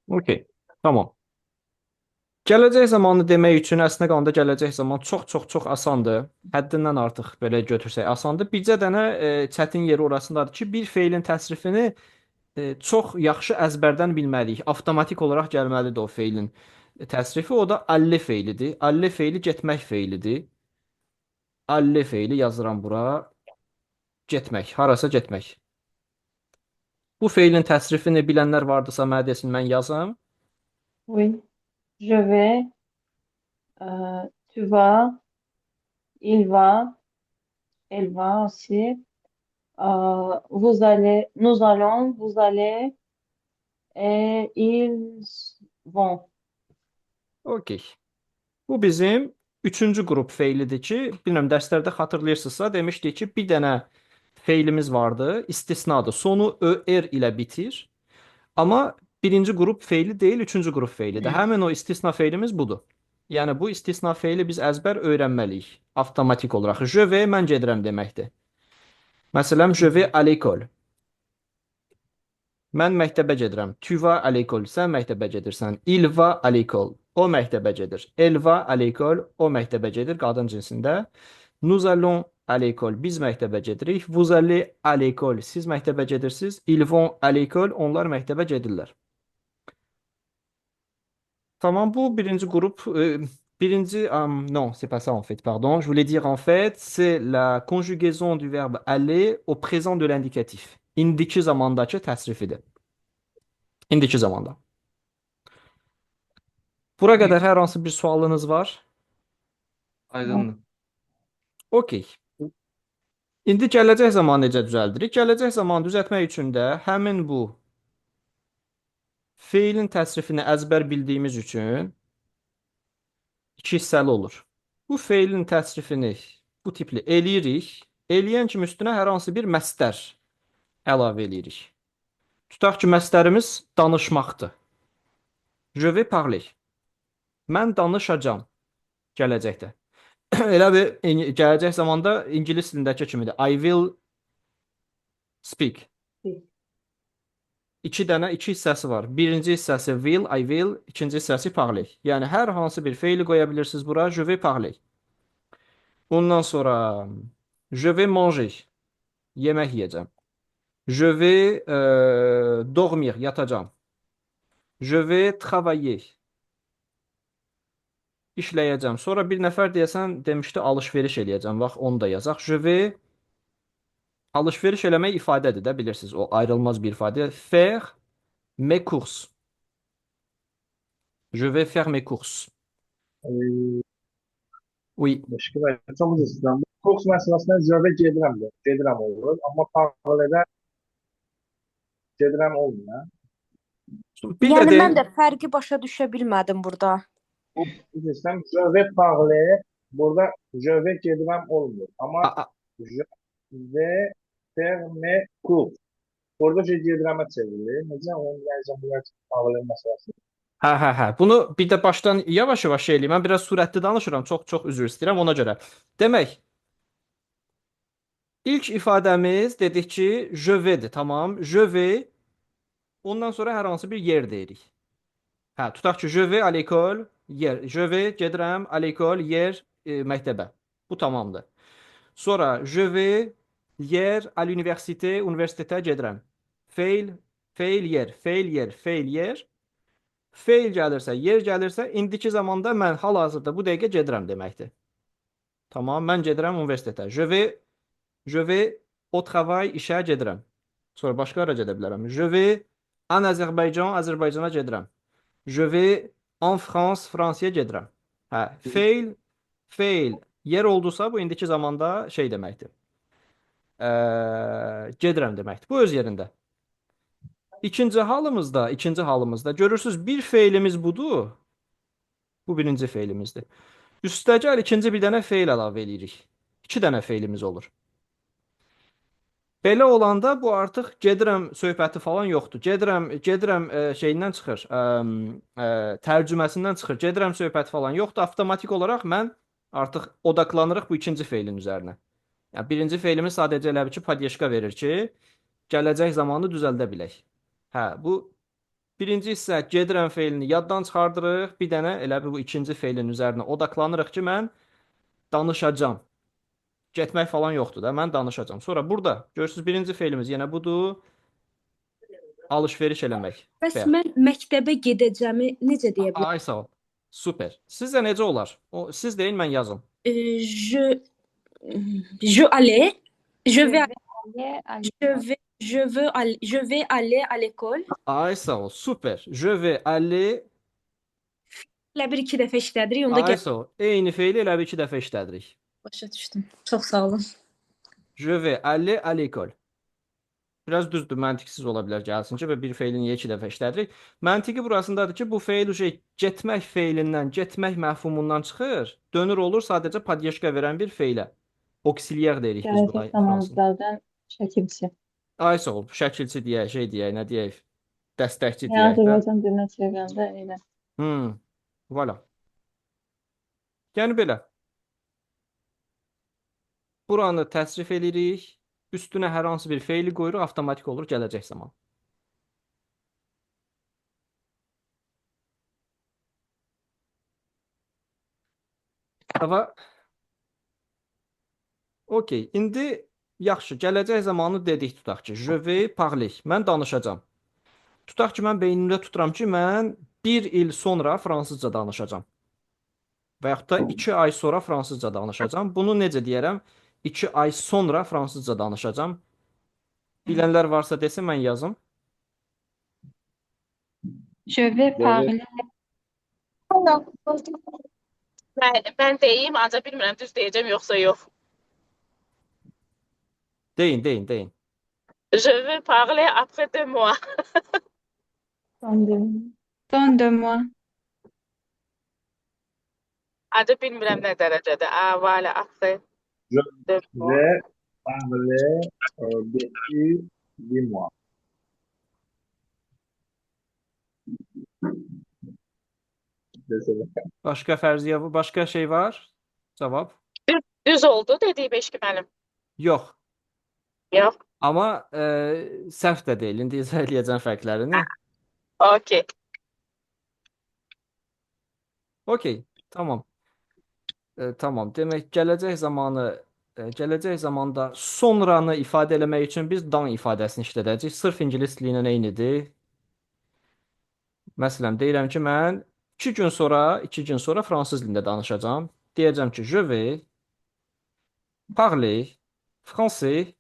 Okey. Tamam. Gələcək zamanı demək üçün əslində qalanda gələcək zaman çox asandır. Həddindən artıq belə götürsək asandır. Bircə dənə çətin yeri orasındadır ki, bir feilin təsrifini çox yaxşı əzbərdən bilməliyik. Avtomatik olaraq gəlməlidir o feilin təsrifi. O da alle feilidir. Alle feili getmək feilidir. Alle feili yazıram bura. Getmək, harasa getmək. Bu feilin təsrifini bilənlər vardısa mənə desin, mən yazım. Oui. Je vais, tu vas, il va, elle va aussi. Vous allez, nous allons, vous allez et ils vont. Okey. Bu bizim üçüncü qrup feilidir ki, bilmirəm dərslərdə xatırlayırsınızsa, demişdik ki, bir dənə feilimiz vardı, istisnadır. Sonu er ilə bitir. Amma birinci qrup feili deyil, üçüncü qrup feilidir. Həmin o istisna feilimiz budur. Yəni bu istisna feili biz əzbər öyrənməliyik avtomatik olaraq. Je vais mən gedirəm deməkdir. Məsələn, je vais à l'école. Mən məktəbə gedirəm. Tu vas à l'école. Sən məktəbə gedirsən. Il va à l'école. O məktəbə gedir. Elle va à l'école. O məktəbə gedir qadın cinsində. Nous allons à l'école. Biz məktəbə gedirik. Vous allez à l'école. Siz məktəbə gedirsiniz. Ils vont à l'école. Onlar məktəbə gedirlər. Tamam, bu birinci grup. Birinci, non, c'est pas ça en fait, pardon. Je voulais dire en fait, c'est la conjugaison du verbe aller au présent de l'indicatif. İndiki zamandakı təsrifidir. İndiki zamanda. Bura qədər hər hansı bir sualınız var? Non. Aydındır. Okey. İndi gələcək zaman necə düzəldirik? Gələcək zaman düzəltmək üçün də həmin bu feilin təsrifini əzbər bildiyimiz üçün iki hissəli olur. Bu feilin təsrifini bu tipli eləyirik. Eləyən kimi üstünə hər hansı bir məstər əlavə eləyirik. Tutaq ki, məstərimiz danışmaqdır. Je vais parler. Mən danışacağam gələcəkdə. Elə bir gələcək zamanda ingilis dilindəki kimidir. I will speak. Oui. İki hissəsi var. Birinci hissəsi will, I will, ikinci hissəsi parler. Yəni hər hansı bir feili qoya bilirsiniz bura. Je vais parler. Ondan sonra je vais manger. Yemək yeyəcəm. Je vais dormir, yatacağam. Je vais travailler. İşləyəcəm. Sonra bir nəfər deyəsən demişdi alış-veriş eləyəcəm. Bax onu da yazaq. Je vais alış-veriş eləmək ifadədir də, bilirsiniz. O ayrılmaz bir ifadə. Faire mes courses. Je vais faire mes courses. Ee, Oui. Başka çok uzun süren. Kurs məsələsində zövə gedirəm də. Gedirəm olur. Amma paraleldə gedirəm olmuyor. Bir də Yəni deyim, mən də fərqi başa düşə bilmədim burada. Bu bilirsən, zövə paralel burada zövə gedirəm olmuyor. Amma zövə ferme kurs. Orada şey gedirəmə çevrilir. Necə onun yəni bu paralel məsələsi. hə. Bunu bir də başdan yavaş-yavaş şey eləyim. Mən biraz sürətli danışıram. Çox üzr istəyirəm ona görə. Demək, ilk ifadəmiz dedik ki, je vais-dir, tamam? Je vais, ondan sonra hər hansı bir yer deyirik. Hə, tutaq ki, je vais à l'école, yer. Je vais, gedirəm, à l'école, yer, məktəbə. Bu tamamdır. Sonra, je vais, yer, à l'université, universitetə gedirəm. Fail, yer, fail, yer. Fail gəlirsə, yer gəlirsə, indiki zamanda mən hal-hazırda bu dəqiqə gedirəm deməkdir. Tamam, mən gedirəm universitetə. Je vais au travail, işə gedirəm. Sonra başqa hara gedə bilərəm. Je vais en Azərbaycan, Azərbaycana gedirəm. Je vais en France, Fransaya gedirəm. Hə, fail, yer oldusa bu indiki zamanda şey deməkdir. Gedirəm deməkdir. Bu öz yerində. İkinci halımızda görürsüz bir feilimiz budur. Bu birinci feilimizdir. Üstəgəl ikinci bir dənə feil əlavə edirik. İki dənə feilimiz olur. Belə olanda bu artıq gedirəm söhbəti falan yoxdur. Gedirəm şeyindən çıxır, tərcüməsindən çıxır. Gedirəm söhbəti falan yoxdur. Avtomatik olaraq mən artıq odaklanırıq bu ikinci feilin üzərinə. Yəni birinci feilimiz sadəcə elə bir ki, podyeşka verir ki, gələcək zamanı düzəldə bilək. Hə, bu birinci hissə gedirəm feilini yaddan çıxardırıq. Bir dənə elə bu ikinci feilin üzərinə odaqlanırıq ki, mən danışacağam. Getmək falan yoxdur da, mən danışacağam. Sonra burada görürsüz birinci feilimiz yenə budur. Alış-veriş eləmək. Bəs Bayaq. mən məktəbə gedəcəmi necə deyə bilərəm? Ay sağ ol. Super. Sizcə necə olar? O siz deyin, mən yazım. Je allais, je vais aller à je vais aller à l'école. Ay sağ ol. Super. Je vais aller. Elə bir iki dəfə işlədirik, onda Ay sağ ol. Eyni feili elə bir iki dəfə işlədirik. başa düşdüm. Çox sağ olun. Je vais aller à l'école. Biraz düzdür, məntiqsiz ola bilər gəlsin ki, və bir feili niyə iki dəfə işlədirik? Məntiqi burasındadır ki, bu feil getmək feilindən, getmək məfhumundan çıxır, dönür olur sadəcə podyeşka verən bir feilə. Auxiliar deyirik biz buna Gələcək fransızca. zamanlardan şəkilçi. Ay sağ ol, şəkilçi deyək, şey deyək, nə deyək? Dəstəkçi Yəni deyək də. Azərbaycan dilinə çevirəndə elə. Voilà. Yəni belə. Buranı təsrif edirik. Üstünə hər hansı bir feili qoyuruq, avtomatik olur gələcək zaman. Tamam. Okey. İndi yaxşı, gələcək zamanı dedik tutaq ki, je vais parler. Mən danışacağam. Tutaq ki, mən beynimdə tuturam ki, mən 1 il sonra fransızca danışacağam. Və yaxud da 2 ay sonra fransızca danışacağam. Bunu necə deyərəm? 2 ay sonra fransızca danışacağam. Bilənlər varsa desin, mən yazım. Je vais parler. Ben deyim, ancaq bilmirəm düz deyəcəm yoxsa yox. Deyin. Je veux parler après 2 mois. Dans 2 mois. Ancaq bilmirəm nə dərəcədə. Voilà, après Je 2 mois. vais parler depuis 10 mois. Mesela. Başqa fərziyə, başqa şey var? Cavab? Düz oldu dediyim eşki mənim. Yox. Yox. Amma səhv də deyil. İndi izah eləyəcəm fərqlərini. Okey. Okey, tamam. Tamam. Demək, gələcək zamanda sonranı ifadə eləmək üçün biz dan ifadəsini işlədəcəyik. Sırf ingilis dili ilə eynidir. Məsələn, deyirəm ki, mən 2 gün sonra fransız dilində danışacağam. Deyəcəm ki, je vais parler français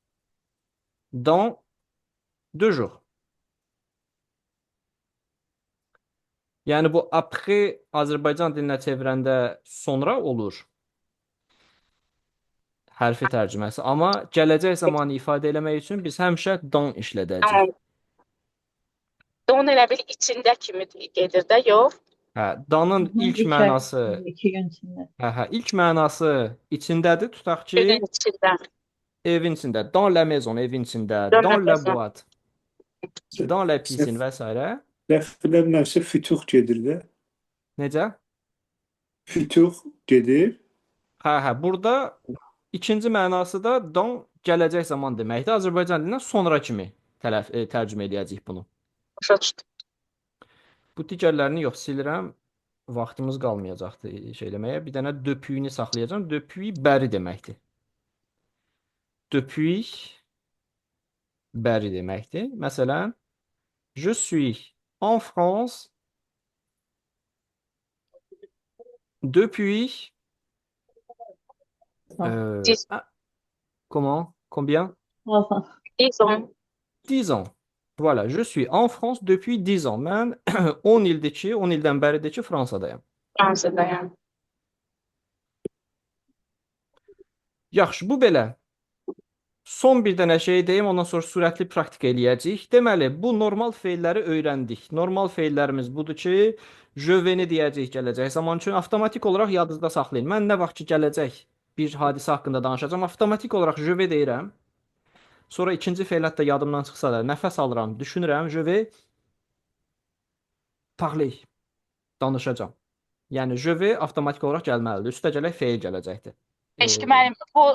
dans 2 jours. Yəni bu après Azərbaycan dilinə çevirəndə sonra olur. Hərfi tərcüməsi. Amma gələcək zamanı ifadə eləmək üçün biz həmişə dan işlədəcəyik. Don elə bil içində kimi gedir də, yox. Hə, danın ilk mənası, 2 gün içində. ilk mənası içindədir. Tutaq ki, Günün içində. evin içində, dans la maison, evin içində, Dans la dans la maison. boîte, dans la piscine və s. Səhv eləmirəmsə fütuh gedir də. Necə? Fütuh gedir. Hə, burada ikinci mənası da dan gələcək zaman deməkdir. Azərbaycan dilindən sonra kimi tərcümə edəcəyik bunu. Başa düşdüm. Bu digərlərini yox, silirəm. Vaxtımız qalmayacaqdı şey eləməyə. Bir dənə depuis-ni saxlayacağam. Depuis bəri deməkdir. Depuis bəri deməkdir. Məsələn, je suis en France depuis Dix. comment? Combien? Olsun. 10 ans. 10 ans. Voilà, je suis en France depuis 10 ans. Mən 10 ildir ki, 10 ildən bəridir ki, Fransadayam. Fransızdayım. Yaxşı, bu belə. Son bir dənə şey deyim, ondan sonra sürətli praktik eləyəcəyik. Deməli, bu normal feilləri öyrəndik. Normal feillərimiz budur ki, je vais-ni deyəcəyik gələcək zaman üçün. Avtomatik olaraq yadınızda saxlayın. Mən nə vaxt ki, gələcək bir hadisə haqqında danışacağam, avtomatik olaraq je vais deyirəm. Sonra ikinci feil hətta yadımdan çıxsa da nəfəs alıram, düşünürəm, je vais parler, danışacağam. Yəni je vais avtomatik olaraq gəlməlidir. Üstə gələk feil gələcəkdir. Eşki mənim, bu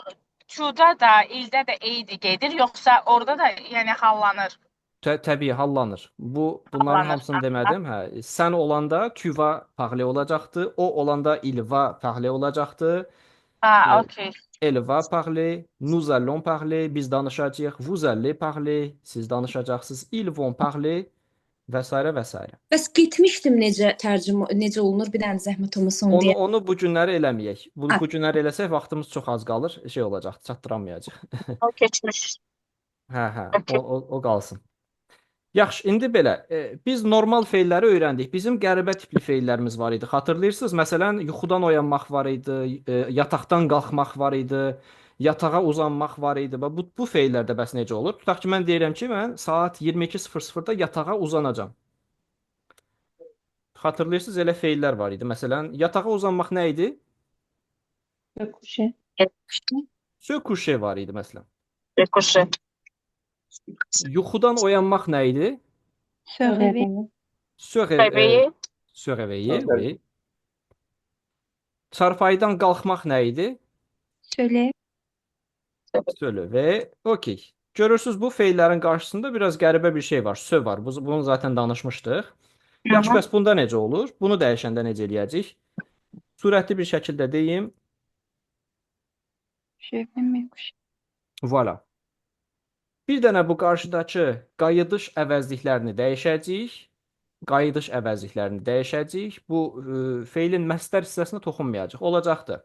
Q-da da, ildə də eyni gedir, yoxsa orada da yəni hallanır? Təbii hallanır. Bunların Hallanır. hamısını demədim. Hə, sən olanda tuva parler olacaqdı. O olanda il va parler olacaqdı. Ha, E, okey. Elle va parler, nous allons parler, biz danışacağıq, vous allez parler, siz danışacaqsınız, ils vont parler və s. və s. Bəs getmişdim necə olunur? Bir dənə zəhmət olmasa onu Onu deyə. onu bu günləri eləməyək. Bu Ha. bu günləri eləsək vaxtımız çox az qalır, şey olacaq, çatdıramayacaq. O keçmiş. Hə, Okey. o qalsın. Yaxşı, indi belə, biz normal feilləri öyrəndik. Bizim qəribə tipli feillərimiz var idi. Xatırlayırsınız? Məsələn, yuxudan oyanmaq var idi, yataqdan qalxmaq var idi, yatağa uzanmaq var idi. Və bu feillərdə bəs necə olur? Tutaq ki, mən deyirəm ki, mən saat 22:00-da yatağa uzanacam. Xatırlayırsınız, elə feillər var idi. Məsələn, yatağa uzanmaq nə idi? Se coucher. Se coucher var idi məsələn. Rikoşe. Yuxudan oyanmaq nə idi? Se réveiller. Bebeği. Se réveiller, Se oui. Çarpayıdan qalxmaq nə idi? Se lever. Se lever. Okey. Görürsüz bu feillərin qarşısında biraz qəribə bir şey var. Sö var. Bunu zaten danışmışdıq. Yaxşı, bəs bunda necə olur? Bunu dəyişəndə necə eləyəcəyik? Sürətli bir şəkildə deyim. Je vais me coucher. Voilà. Bir dənə bu qarşıdakı qayıdış əvəzliklərini dəyişəcəyik. Qayıdış əvəzliklərini dəyişəcəyik. Bu feilin məsdər hissəsinə toxunmayacaq. Olacaqdı.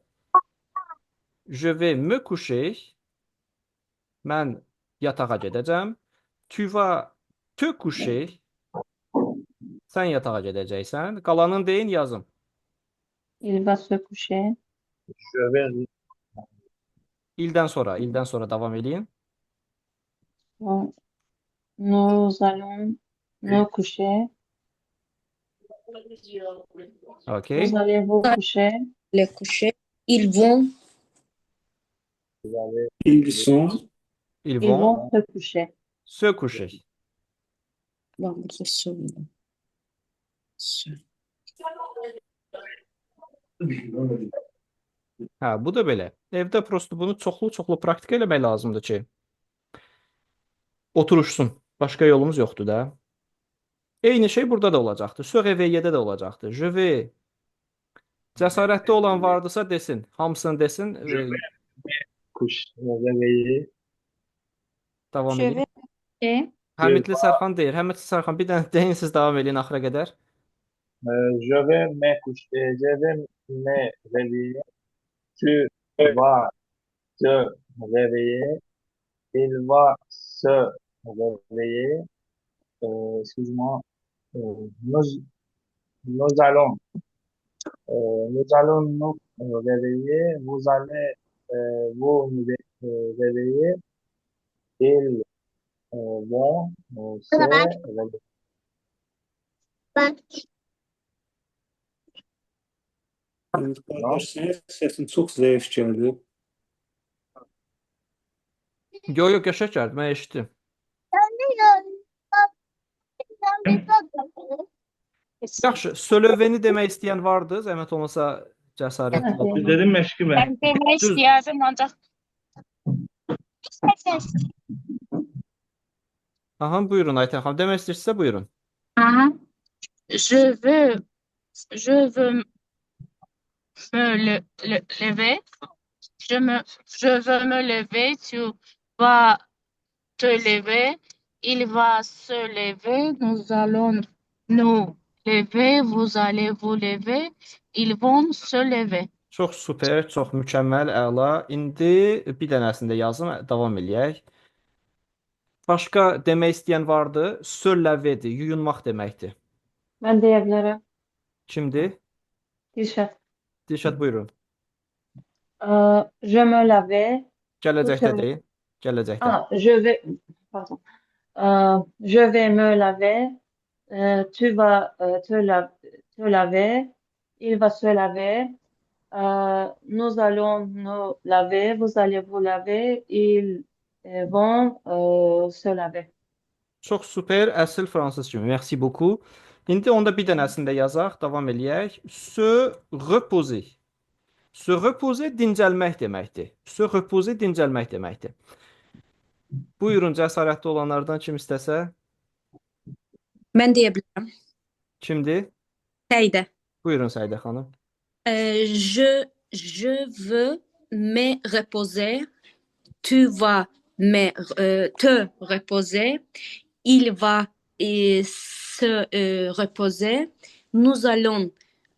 Je vais me coucher. Mən yatağa gedəcəm. Tu vas te coucher. Sən yatağa gedəcəksən. Qalanını deyin, yazım. Il va se coucher. Je vais İldən sonra davam eləyin. Bon. Nous allons nous coucher. Okay. Vous allez vous coucher. Les coucher. Ils vont. Ils sont. Ils Ils vont vont se coucher. se coucher. Bak burada söyle. Hə, bu da belə. Evdə prosto bunu çoxlu praktika eləmək lazımdır ki, oturuşsun. Başqa yolumuz yoxdur da. Eyni şey burada da olacaqdır. Se réveiller-də də olacaqdır. Je vais. Cəsarətli olan vardısa desin. Hamısını desin. réveiller. Davam Je edin. vais coucher. Həmidli Sərxan deyir. Həmidli Sərxan bir dənə deyin, siz davam edin axıra qədər. Je vais me coucher. Je vais me réveiller. Tu vas te réveiller. Il va se réveiller. Excuse-moi. Nous allons nous réveiller. Vous allez vous réveiller. Ils vont se réveiller. Kardeşler, sesin çok zayıf geldi. Yo, qəşəng gəldi. Mən eşitdim. Yaxşı, sölöveni demək istəyən vardı. Zəhmət olmasa cəsarətli Evet. olun. Dedim meşgul ben. Ben demək istəyərdim, ancaq Aha, buyurun Aytən xanım. Demək istəyirsinizsə buyurun. Aha. Je veux me lever. Je veux me lever. Tu vas te lever. Il va se lever. Nous allons nous lever. Vous allez vous lever. Ils vont se lever. Çox super, çox mükəmməl, əla. İndi bir dənəsini də yazım, davam eləyək. Başqa demək istəyən vardı. Se laver-dir, yuyunmaq deməkdir. Ben diyebilirim. Kimdir? Dilşat. Dilşad buyurun. Je me lavais. Gələcəkdə Mükəmməl. deyin. Gələcəkdə. Je vais, pardon. Je vais me laver. Tu vas te laver. Il va se laver. Nous allons nous laver. Vous allez vous laver. Ils vont se laver. Çox super, əsl fransız kimi. Merci beaucoup. İndi onda bir dənəsini də yazaq, davam eləyək. Se reposer. Se reposer dincəlmək deməkdir. Se reposer dincəlmək deməkdir. Buyurun, cəsarətli olanlardan kim istəsə. Mən deyə bilərəm. Kimdir? Səidə. Buyurun Səidə xanım. Je veux me reposer. Tu vas te reposer. Il va se reposer. Nous allons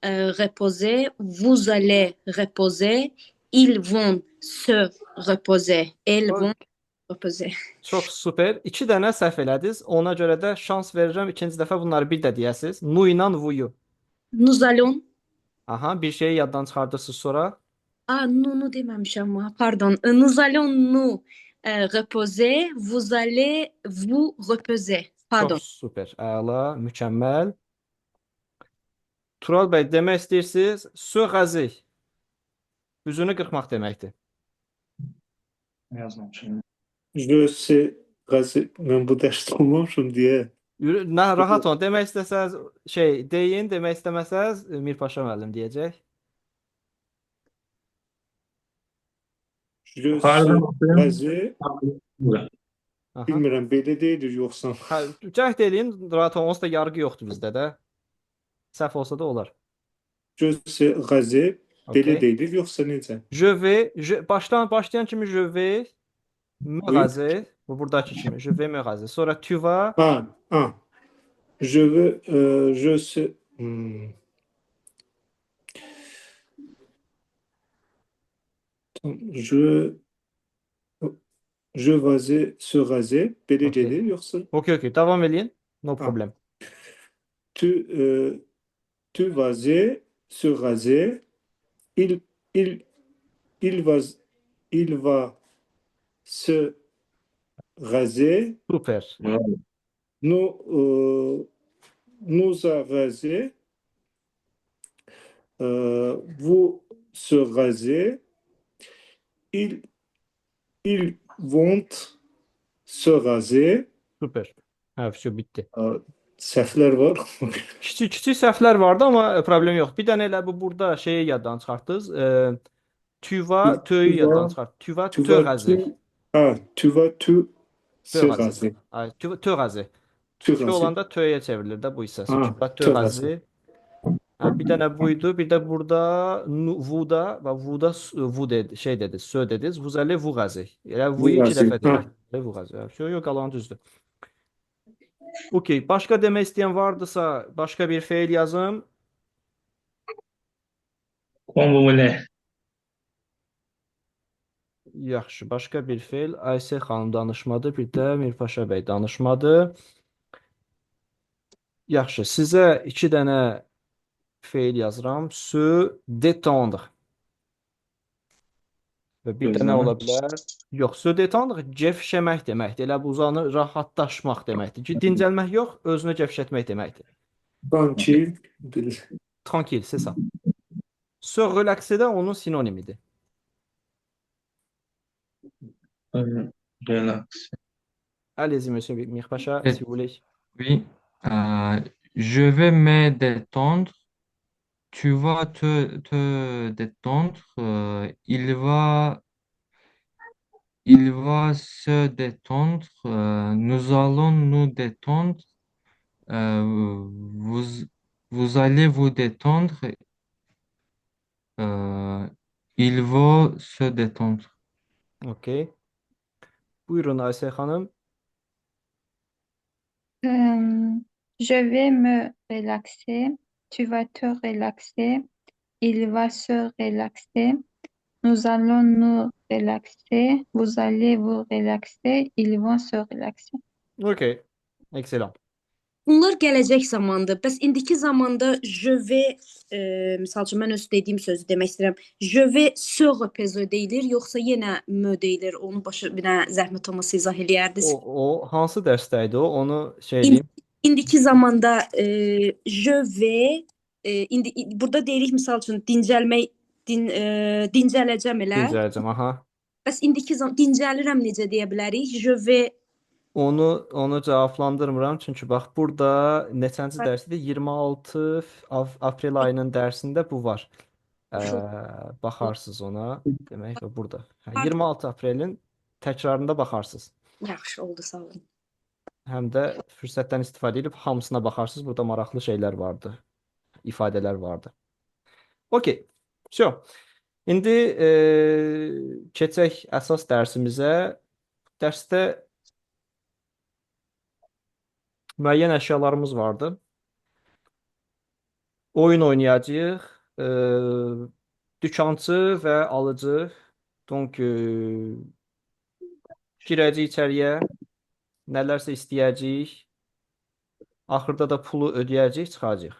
reposer. Vous allez reposer. Ils vont se reposer. Elles vont se reposer. Çox super. 2 dənə səhv elədiniz. Ona görə də şans verirəm ikinci dəfə bunları bir də deyəsiniz. Nu ilə vuyu. Nous allons. Aha, bir şeyi yaddan çıxardırsınız sonra. Nous deməmişəm ama. Pardon. Nous allons nous reposer. Vous allez vous reposer. Pardon. Çox super. Əla, mükəmməl. Tural bəy, demək istəyirsiniz, se raser. Üzünü qırxmaq deməkdir. Yazmamışım. Je sais raser. Mən bu dərsdə olmamışım deyə. Rahat olun. Demək istəsəz deyin, demək istəməsəz Mirpaşa müəllim deyəcək. Je Pardon, sais raser. Aha. Bilmirəm, belə deyilir yoxsa. Cəhd eləyin, rahat olun. Onsuz da yargı yoxdur bizdə də. Səhv olsa da olar. Je sais raser. Belə Okay. deyilir yoxsa necə? Je vais, başlayan kimi je vais me Oui. raser. Bu buradakı kimi. Je vais me raser. Sonra tu vas. Je veux, je sais. Je vais se raser. Belə Okay. gedir yoxsa? Okay. Davam eləyin. No problem. Tu vas se raser. Il va se raser. Super. Nous a rasé. Vous se raser. Ils vont se raser. Super. Hə, все bitdi. Səhvlər var. Kiçik səhvlər vardı, amma problem yox. Bir dənə elə bu burada şeyi yaddan çıxartdınız. Tu vas, te-yu yaddan çıxart. Tu vas te raser. Tu vas te se Te raser. raser. Ay, te raser. Te Te raser. olanda te-yə çevrilir də bu hissəsi. Ha, Tu vas te te raser. Bir dənə buydu. Bir də burada vuda və vuda vu dedi, dedi, sö dediniz. Vous allez vous raser. Yəni vuyu 2 raser. dəfə dedik. Vous raser. Yox, qalan düzdür. Okay, başqa demək istəyən vardısa, başqa bir feil yazım. Convoler. Yaxşı, başqa bir feil. Aysə xanım danışmadı, bir də Mirpaşa bəy danışmadı. Yaxşı, sizə 2 dənə feil yazıram. Se détendre. Və bir dənə ola bilər. Yox, se détendre gevşəmək deməkdir. Elə bu uzanı rahatlaşmaq deməkdir ki, dincəlmək yox, özünü gevşətmək deməkdir. Tranquille. Tranquille, c'est ça. Se relaxer də onun sinonimidir. Relax. Allez-y, monsieur Mirpaşa, Et- si vous voulez. Oui, je vais me détendre. Tu vas te détendre. Il va se détendre. Nous allons nous détendre. Vous allez vous détendre. Il va se détendre. Okay. Buyurun Aysel xanım. Je vais me relaxer. Tu vas te relaxer. Il va se relaxer. Nous allons nous relaxer. Vous allez vous relaxer. Ils vont se relaxer. Okay. Excellent. Bunlar gələcək zamandır. Bəs indiki zamanda je vais, misal üçün mən öz dediyim sözü demək istəyirəm. Je vais se reposer deyilir, yoxsa yenə me deyilir? Onu bir dənə zəhmət olmasa izah eləyərdiniz. O hansı dərsdə idi o? Onu eləyim. İndiki zamanda je vais, burada deyirik misal üçün dincəlmək, dincələcəm elə. Dincələcəm, aha. Bəs indiki dincəlirəm necə deyə bilərik? Je vais. Onu cavablandırmıram, çünki bax burada neçənci dərsidir? 26 aprel ayının dərsində bu var. Baxarsınız ona. Demək və burada. 26 aprelin təkrarında baxarsınız. Yaxşı oldu, sağ olun. Həm də fürsətdən istifadə edib hamısına baxarsınız. Burada maraqlı şeylər vardı, ifadələr vardı. Okey. Всё. İndi keçək əsas dərsimizə. Dərsdə müəyyən əşyalarımız vardı. Oyun oynayacağıq. Dükançı və alıcı. Donc, girəcəyik içəriyə. Nələrsə istəyəcəyik. Axırda da pulu ödəyəcəyik, çıxacağıq.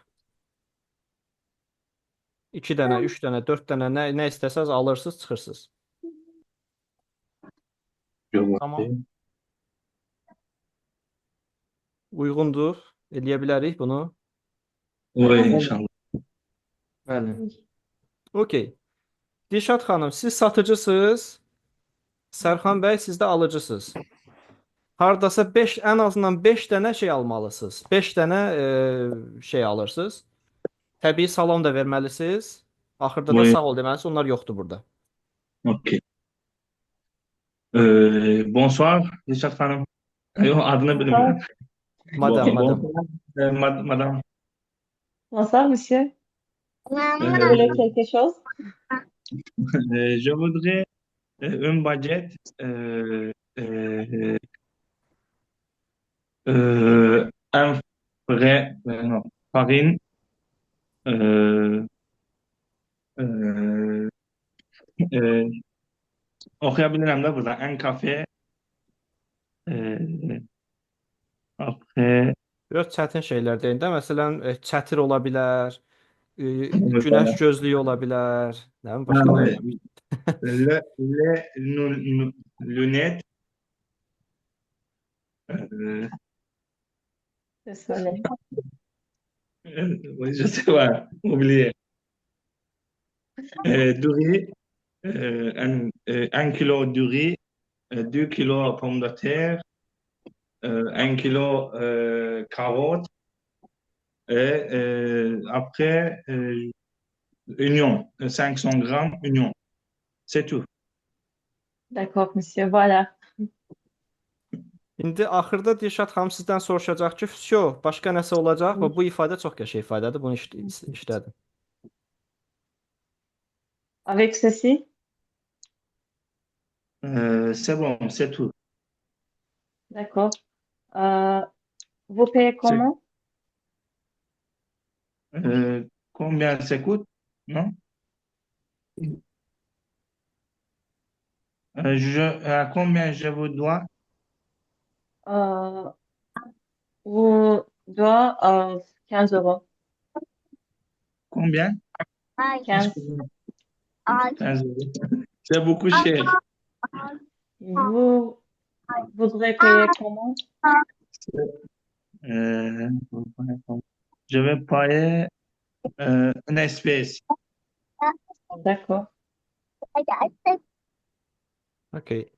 2 dənə, 3 dənə, 4 dənə nə istəsəz alırsınız, çıxırsınız. Tamam. Uyğundur. Eləyə bilərik bunu. İnşallah. Bəli. Okey. Dilşad xanım, siz satıcısınız. Sərxan bəy, siz də alıcısınız. Hardasa ən azından 5 dənə şey almalısınız. 5 dənə şey alırsınız. Təbii salam da verməlisiniz. Axırda da Buyurun. sağ ol deməlisiniz. Onlar yoxdur burada. Okey. Bonsoir, Dilşad Hanım. Yok, adını bilmiyorum. Madam. Bonsoir, madame. Bonsoir, monsieur. Vous voulez quelque chose? Je voudrais un budget un vrai, non, farine, okuyabilirim de burada. Un café, après, Biraz çətin şeylər deyin də. Məsələn, çətir ola bilər, günəş gözlüyü ola bilər. Nə bilim, başqa nə ola bilər? les lunettes, Le soleil. oui, je sais pas, oublié. Du riz, un kilo de riz, 2 kilos pommes de terre, 1 kilo carottes, et après, oignon, 500 grammes oignon. C'est tout. D'accord, monsieur. Voilà. İndi axırda Dilşad xanım sizdən soruşacaq ki, "Всё, başqa nəsə olacaq?" Və bu ifadə çox qəşəng ifadədir. Bunu işlədim. Avec ceci? C'est bon, c'est tout. D'accord. Vous payez comment? Combien ça coûte? Non? Combien je vous dois? Vous dois 15 euros. Combien? 15. Excusez-moi. 15 euros. C'est beaucoup cher. Vous voudrez payer comment? Je vais payer une espèce. D'accord. Okey.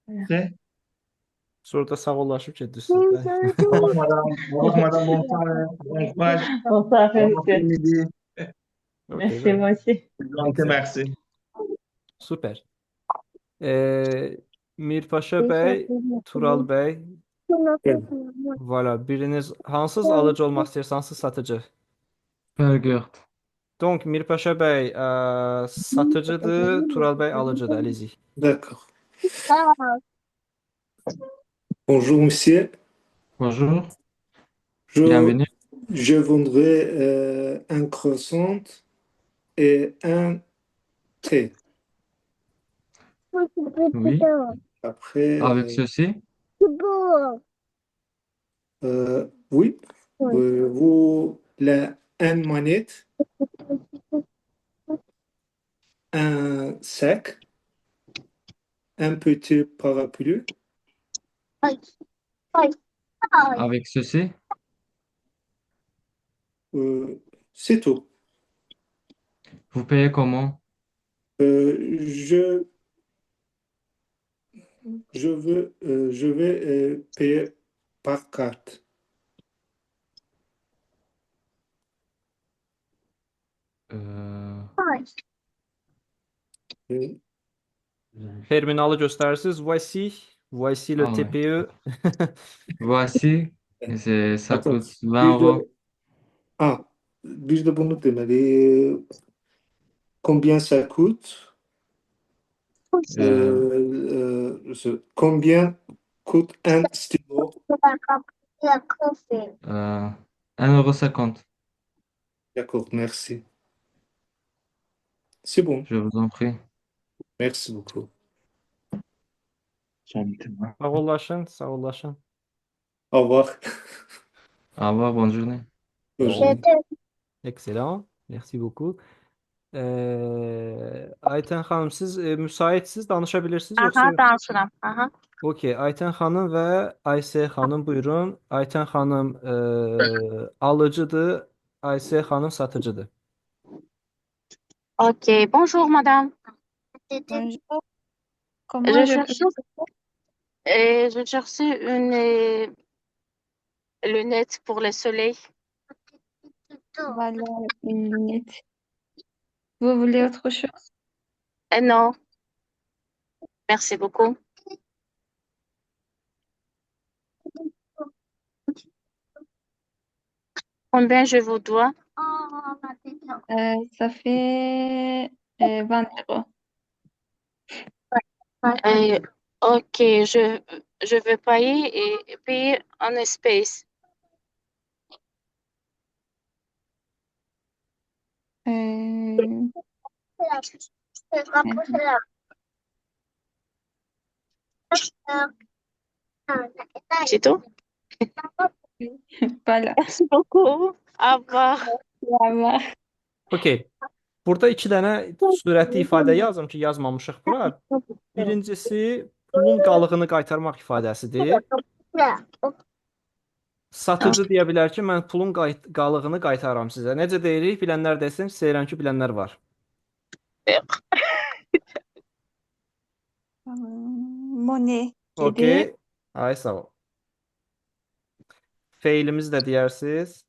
Prêt? Sonra da sağollaşıb gedirsiniz də. Au revoir, madame. Au revoir, madame. Bonsoir. Bon courage. Bonsoir, Bon monsieur. après-midi. Okey, Merci, moi aussi. Merci. Süper. Mirpaşa bəy, Tural bəy, voilà, biriniz hansınız alıcı olmaq istəyirsən, hansınız satıcı? Fərq yoxdur. Donc Mirpaşa bəy satıcıdır, Tural bəy alıcıdır. Allez-y. D'accord. Bonjour, monsieur. Bonjour. Je, Bienvenue. je voudrais un croissant et un thé. Oui. Après, Avec ceci? oui, vous, un manette, un sac, un petit parapluie. Avec ceci? C'est tout. Vous payez comment? Je vais payer par carte. Euh, Hı, Terminalı göstərirsiniz. Voici le ah ouais. TPE. Voici, et ça Attends, coûte 20 bir euros. de, ah, bir de bunu demeli. Combien ça coûte? Euh, Combien coûte un stylo? 1,50 €. D'accord, merci. C'est bon. Je vous en prie. Merci beaucoup. Son bitirme. Sağollaşın, sağollaşın. Au revoir. Au revoir, bonne journée. Bonne journée. Excellent. Merci beaucoup. Ayten xanım, siz müsaitsiz, danışa bilirsiniz yoksa Aha, yox? danışıram. Aha. Okey. Ayten xanım və Aysə xanım buyurun. Ayten xanım alıcıdır, Aysə xanım satıcıdır. Ok. Bonjour, madame. Bonjour. Je Comment je peux... cherchais, je cherchais une lunette pour le soleil. Voilà une lunette. Vous voulez autre chose? Non, merci beaucoup. Combien je vous dois? Ça fait 20 euros. Euh, ok, je vais payer en espèces. Euh, C'est tout? voilà. Merci beaucoup. Au revoir. Au revoir. Okey. Burada iki dənə sürətli ifadə yazım ki, yazmamışıq bura. Birincisi pulun qalığını qaytarmaq ifadəsidir. Satıcı deyə bilər ki, mən pulun qalığını qaytarıram sizə. Necə deyirik? Bilənlər desin, istəyirəm ki, bilənlər var. Monnaie. Okey. Ay sağ ol. Feilimizi də deyərsiniz.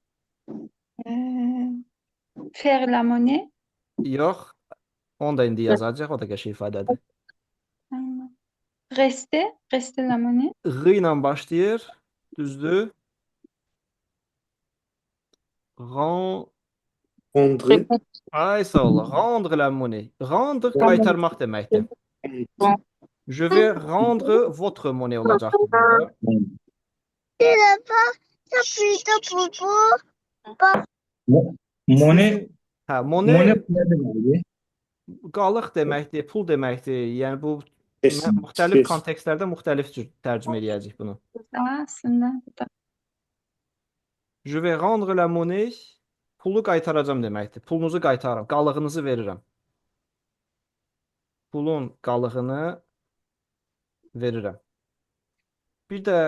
Faire la monnaie. Yox. Onu da indi yazacaq. O da qəşəng ifadədir. Rester. Rester la monnaie. R ilə başlayır. Düzdür? Ren... Rendre. Ay sağ ol. Rendre la monnaie. Rendre qaytarmaq deməkdir. Je vais rendre votre monnaie olacaqdır burada. Money, Hə, money monnaie ne demekti? qalıq deməkdir, pul deməkdir. Yəni bu Kesin. müxtəlif Kesin. kontekstlərdə müxtəlif cür tərcümə eləyəcəyik bunu. Aslında bu da. Je vais rendre la monnaie. Pulu qaytaracam deməkdir. Pulunuzu qaytarıram, qalığınızı verirəm. Pulun qalığını verirəm. Bir də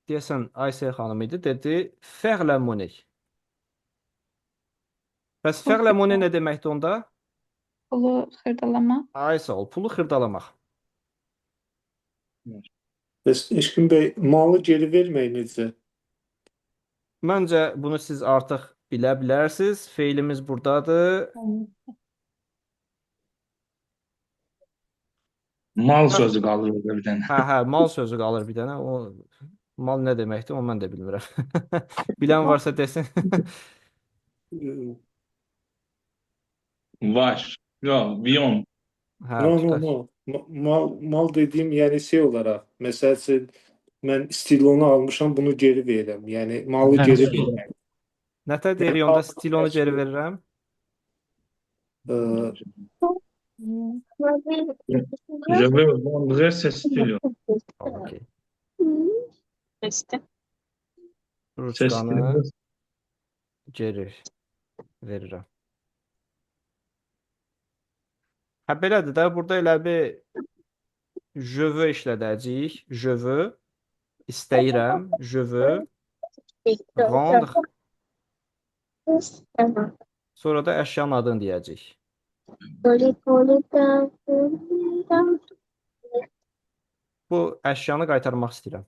deyəsən Aysə xanım idi, dedi faire la monnaie. Bəs faire la monnaie nə deməkdir onda? Pulu xırdalama. Ay sağ ol, pulu xırdalamaq. Bəs Eşkin Bey, malı geri vermək necə? Məncə bunu siz artıq bilə bilərsiniz. Feilimiz buradadır. Mal sözü kalır orada bir tane. Hə, mal sözü qalır bir dənə. O mal nə deməkdir, onu mən də bilmirəm. Bilən varsa desin. Var. Yok, Vion. Hə, No, no, tutaq. no. Mal dediğim yani şey olarak. Mesela ben stilonu almışam, bunu geri verəm. Yani malı Hə, geri stil. verəm. Nətər deyirik onda stilonu geri verirəm? Ee, Je veux vendre ce stylo. Okey. Rester. Ce Ruçkanı stylo. geri verirəm. Hə, belədir də. Burada elə bir je veux işlədəcəyik. Je veux, istəyirəm. Je veux rendre. Sonra da əşyanın adını deyəcəyik. Bu əşyanı qaytarmaq istəyirəm.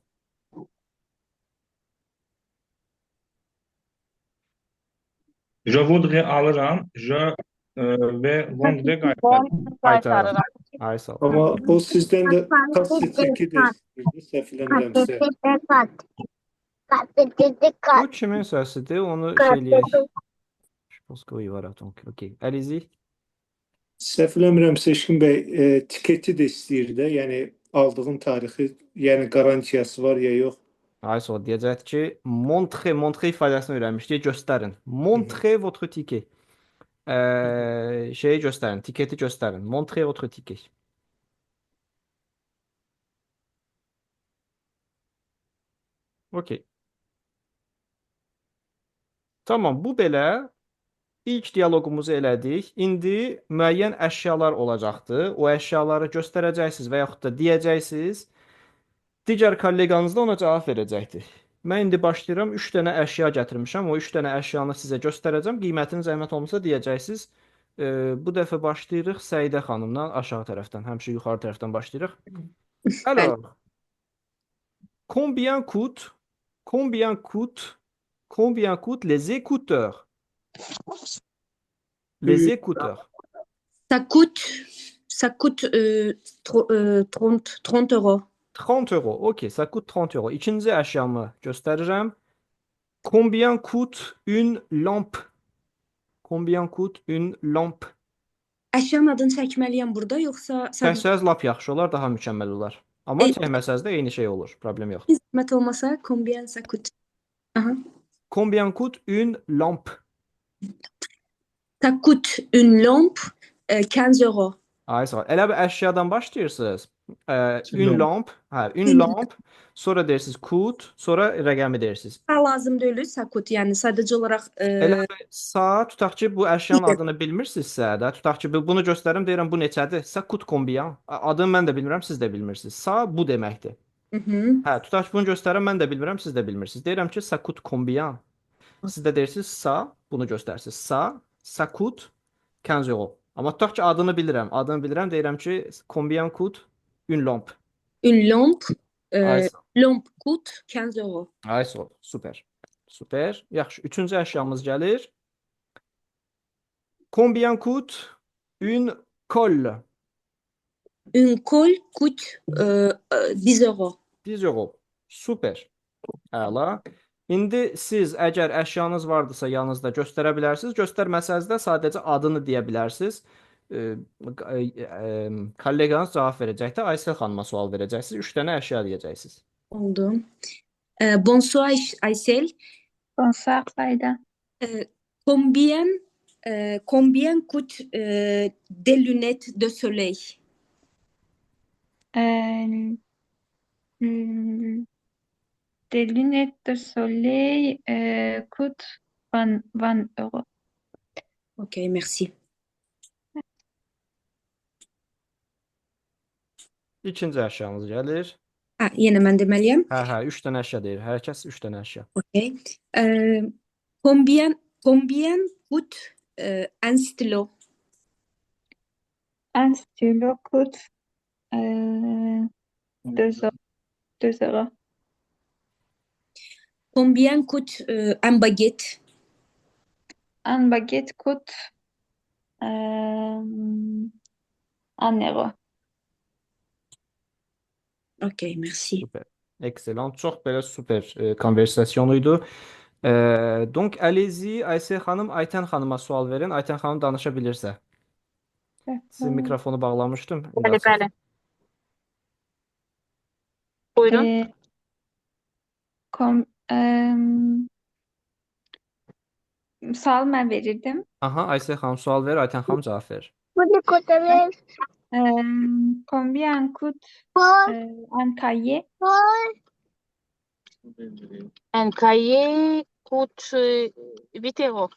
Je voudrais alıram. Je ve voudrais qaytarım. Bon Qaytarım. qaytarıram. Ay sağ ol. Amma o sizdən də kassa çeki də istəyirdi, səhv eləmirəmsə. Bu kimin səsidir? Onu şey eləyək. Je pense que oui, voilà. Donc, OK. Allez-y. Səhv eləmirəmsə Eşqin bəy, tiketi də istəyir də, yəni aldığın tarixi, yəni qarantiyası var ya yox. Ay sağ ol. Deyəcək ki, montrez ifadəsini öyrənmişdik. Göstərin. Montrez votre ticket. Şeyi göstərin. Tiketi göstərin. Montrez votre ticket. OK. Tamam, bu belə ilk dialoqumuzu elədik. İndi müəyyən əşyalar olacaqdı. O əşyaları göstərəcəksiniz və yaxud da deyəcəksiniz. Digər kolleqanız da ona cavab verəcəkdir. Mən indi başlayıram. 3 dənə əşya gətirmişəm. O 3 dənə əşyanı sizə göstərəcəm. Qiymətini zəhmət olmasa deyəcəksiniz. Bu dəfə başlayırıq Səidə xanımdan aşağı tərəfdən. Həmişə yuxarı tərəfdən başlayırıq. Alors, combien coûte les écouteurs? Les écouteurs. Ça coûte 30 euros. 30 euro. OK, ça coûte 30 euro. İkinci əşyamı göstərirəm. Combien coûte une lampe? Combien coûte une lampe? Əşyanın adını çəkməliyəm burada, yoxsa Çəksəz lap yaxşı olar, daha mükəmməl olar. Amma çəkməsəz də eyni şey olur, problem yox. hizmət olmasa combien ça coûte? Aha. Combien coûte une lampe? Ça coûte une lampe 15 euros. Ay sağ ol. Elə bir əşyadan başlayırsınız. Une Lampe. lampe, hə, une lampe, sonra deyirsiniz coûte, sonra rəqəmi deyirsiniz. Ha, lazım deyil, ça coûte, yəni sadəcə olaraq Elə sa tutaq ki, bu əşyanın adını bilmirsinizsə də, tutaq ki, bunu göstərim, deyirəm bu neçədir? Ça coûte combien? Adını mən də bilmirəm, siz də bilmirsiniz. Sa bu deməkdir. Hə, tutaq ki, bunu göstərim, mən də bilmirəm, siz də bilmirsiniz. Deyirəm ki, ça coûte combien? Siz də deyirsiniz sa, bunu göstərsiniz. Ça coûte 15 euro. Amma tutaq ki, adını bilirəm, deyirəm ki, combien coûte une lampe? une lampe Ay, lampe coûte 15 euros. ay sağ ol, super. Super. Yaxşı, üçüncü əşyamız gəlir. Combien coûte une colle? Une colle coûte 10 euros. 10 euro. Super. Əla. İndi siz əgər əşyanız vardısa yanınızda göstərə bilərsiniz. Göstərməsəz də sadəcə adını deyə bilərsiniz. Kolleqanız cavab verəcəkdir. Aysel xanıma sual verəcəksiniz. 3 dənə əşya deyəcəksiniz. Oldu. Bonsoir Aysel. Bonsoir Sayda. Combien coûte des lunettes de soleil? Des lunettes de soleil coûtent 20 euros. Ok, merci. İkinci əşyamız gəlir. Ha, yenə mən deməliyəm. Hə, 3 dənə əşya deyir. Hər kəs 3 dənə əşya. Ok. Combien coûte un stylo? Un stylo coûte 2 euros. 2 euros. Combien coûte un baguette? Un baguette coûte 1 euro. Ok, merci. Super. Excellent. Çox belə super konversasiyonuydu. Donc, allez-y, Aysel xanım, Aytən xanıma sual verin. Aytən xanım danışa bilirsə. Sizin mikrofonu bağlamışdım. Bəli, bəli. Buyurun. Sual mən verirdim. Aha, Aysel xanım sual verir, Aytən xanım cavab verir. Combien coûte un cahier? Un cahier coûte 8 euros.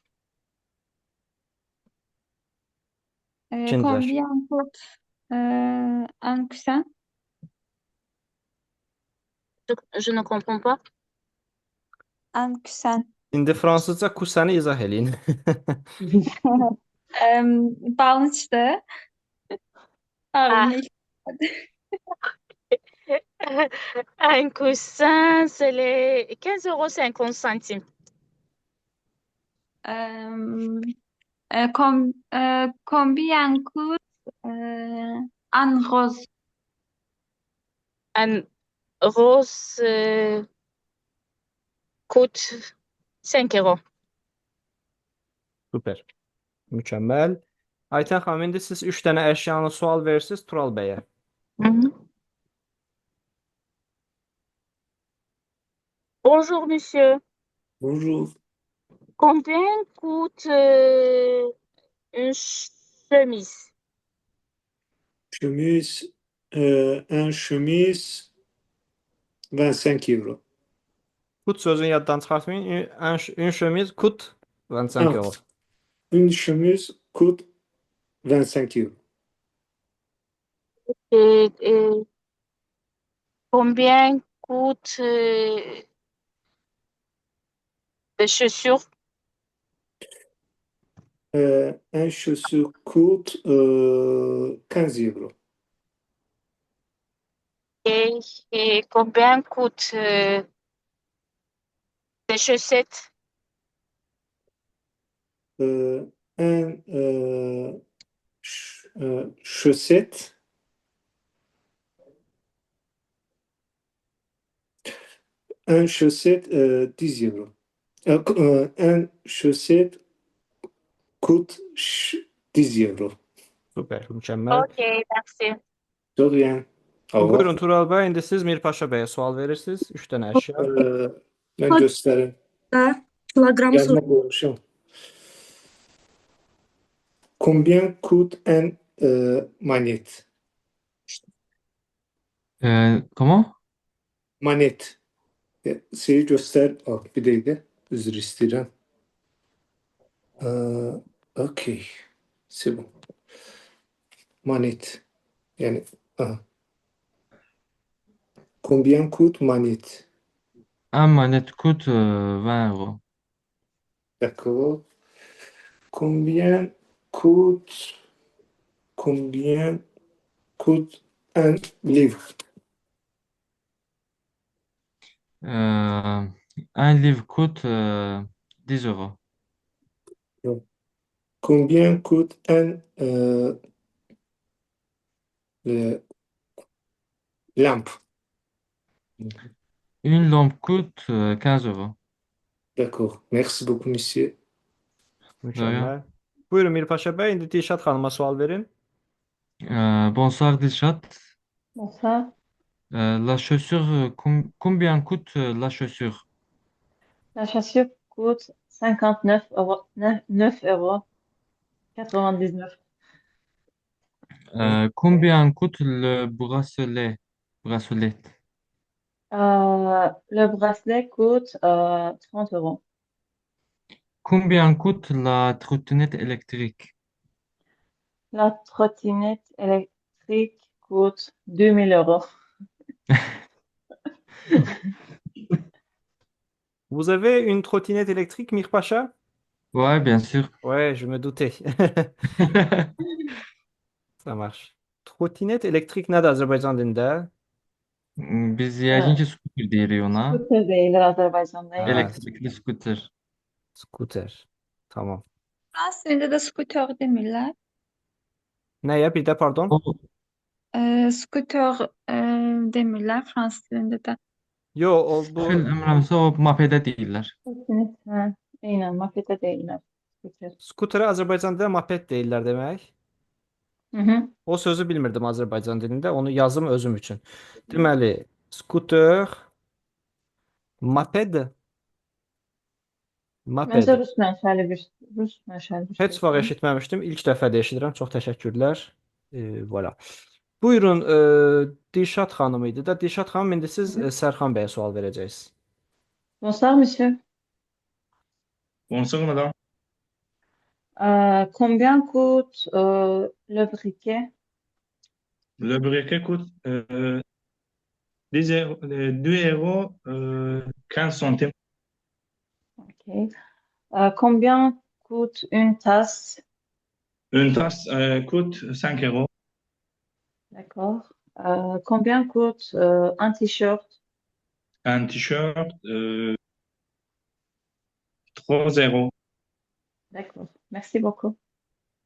Combien coûte un coussin? Je ne comprends pas. Un coussin. İndi fransızca kusəni izah eləyin. Balınçdı. Un coussin, c'est les 15,50 € Euh, combien coûte un rose? Un rose coûte 5 euros. Super. Mükəmməl. Aytən xanım, indi siz 3 dənə əşyanı sual verirsiniz Tural bəyə. Mhm. Bonjour, monsieur. Bonjour. Combien coûte une chemise? Chemise, un chemise 25 euro. Kut sözünü yaddan çıxartmayın. Une chemise coûte 25 Ah, euro. une chemise coûte 25 euro. Et combien coûte des chaussures? Un chaussure coûte 15 euro. Et combien coûte des chaussettes? Un chaussette, un chaussette 10 euro. Un chaussette coûte 10 euro. Super, mükəmməl. Ok, merci. De rien. Au revoir. Buyurun Tural bəy, indi siz Mirpaşa bəyə sual verirsiniz. 3 dənə əşya. Ben göstereyim. Da kilogramı sor. Yazma konuşalım. Combien coûte un manette? Comment? Manette. Şeyi göster. Oh, bir dakika. Özür istedim. Okey. C'est bon. Manette. Yani combien coûte manette? Un manette coûte 20 euros. D'accord. Combien coûte combien coûte un livre? Un livre coûte 10 euros. Combien coûte un lampe? Une lampe coûte 15 euros. D'accord. Merci beaucoup, monsieur. Mükəmməl. Buyurun Mirpaşa bəy, indi Dilşad xanıma sual verin. Bonsoir Dilşat. Bonsoir. La chaussure, combien coûte la chaussure? La chaussure coûte 59 euros, 9 euros 99. Combien coûte le bracelet? Bracelet. Le bracelet coûte 30 euros. Combien coûte la trottinette électrique? La trottinette électrique coûte 2000 euros. Vous avez une trottinette électrique, Mirpaşa? Ouais, bien sûr. Ouais, je me doutais. Ça marche. Trottinette électrique nədir Azərbaycan dilində? Biz yəqin ki scooter deyirik ona. Scooter deyilir Azərbaycanda. Ha, Elektrikli scooter. Scooter. Tamam. Fransız dilində də skuter demirlər. Nəyə? Bir də pardon. O, Skuter demirlər fransız dilində də. Yo, bu Şöyle əmrəmsə o mopedə deyirlər. Trottinette, hə, eynən, mopeddə deyirlər. Scooter. skuterə Azərbaycan dilində moped deyirlər demək. Mhm. O sözü bilmirdim Azərbaycan dilində. Onu yazım özüm üçün. Deməli, skuter, moped, Məncə moped. rus mənşəli bir Heç vaxt sözdür. eşitməmişdim. İlk dəfə də eşidirəm. Çox təşəkkürlər. Voilà. Buyurun, Dilşad xanım idi da. Dilşad xanım, indi siz Sərxan bəyə sual verəcəksiniz. Bonsoir, monsieur. Bonsoir, madame. Combien coûte le briquet? Le briquet coûte 2 euros 15 centimes. Ok. Combien coûte une tasse? Une tasse coûte 5 euros. D'accord. Combien coûte un t-shirt? Un t-shirt 3 euros. D'accord. Merci beaucoup.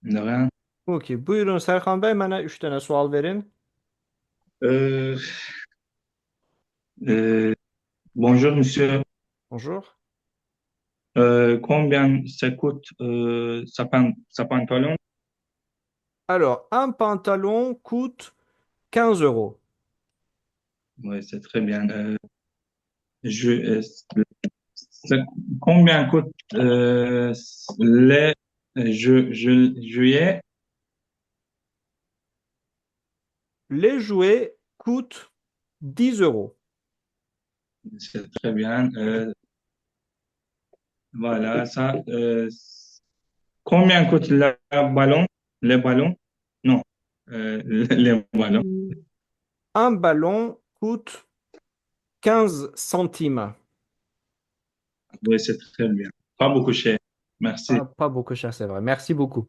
De rien. Okey. Buyurun Serkan Bey, mənə 3 dənə sual verin. Euh, euh, bonjour, monsieur. Bonjour. Combien ça coûte sa pantalon? Alors, un pantalon coûte 15 euros. Oui, c'est très bien. Je, c'est- Combien coûte les juillet? Les jouets coûtent 10 euros. C'est très bien. Voilà, ça. Combien coûte le ballon? Les ballons? Non, les ballons. Un ballon coûte 15 centimes. Oui, c'est très bien. Pas beaucoup cher. Merci. Pas beaucoup cher, c'est vrai. Merci beaucoup.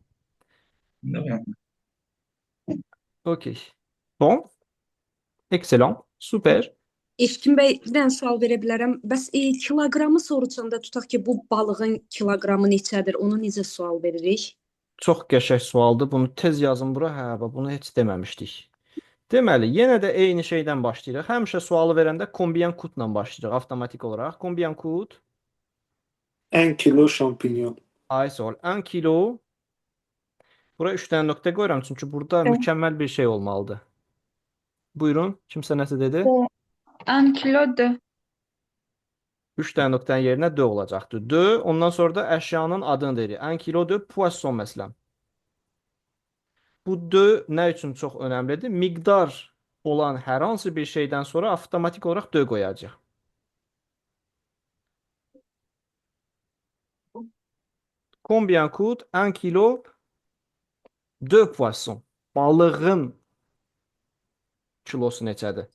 De rien. Ok. Bon, excellent. Super. Eşkin bəy, bir dənə sual verə bilərəm. Bəs kiloqramı soruşanda tutaq ki, bu balığın kiloqramı neçədir? Onu necə sual veririk? Çox qəşəng sualdır. Bunu tez yazın bura. Hə, bax, bunu heç deməmişdik. Deməli, yenə də eyni şeydən başlayırıq. Həmişə sualı verəndə combien coûte-la başlayırıq avtomatik olaraq. Combien coûte? 1 kilo şampinyon. Ay sol. 1 kilo. Bura 3 dənə nöqtə qoyuram, çünki burada mükəmməl bir şey olmalıdır. Buyurun, kimsə nəsə dedi? 1 kilo de 3 dənə nöqtənin yerinə de olacaqdır. De, ondan sonra da əşyanın adını deyirik. 1 kilo de poisson məsələn. Bu de nə üçün çox önəmlidir? Miqdar olan hər hansı bir şeydən sonra avtomatik olaraq de qoyacaq. Combien coûte 1 kilo de poisson? Balığın kilosu neçədir?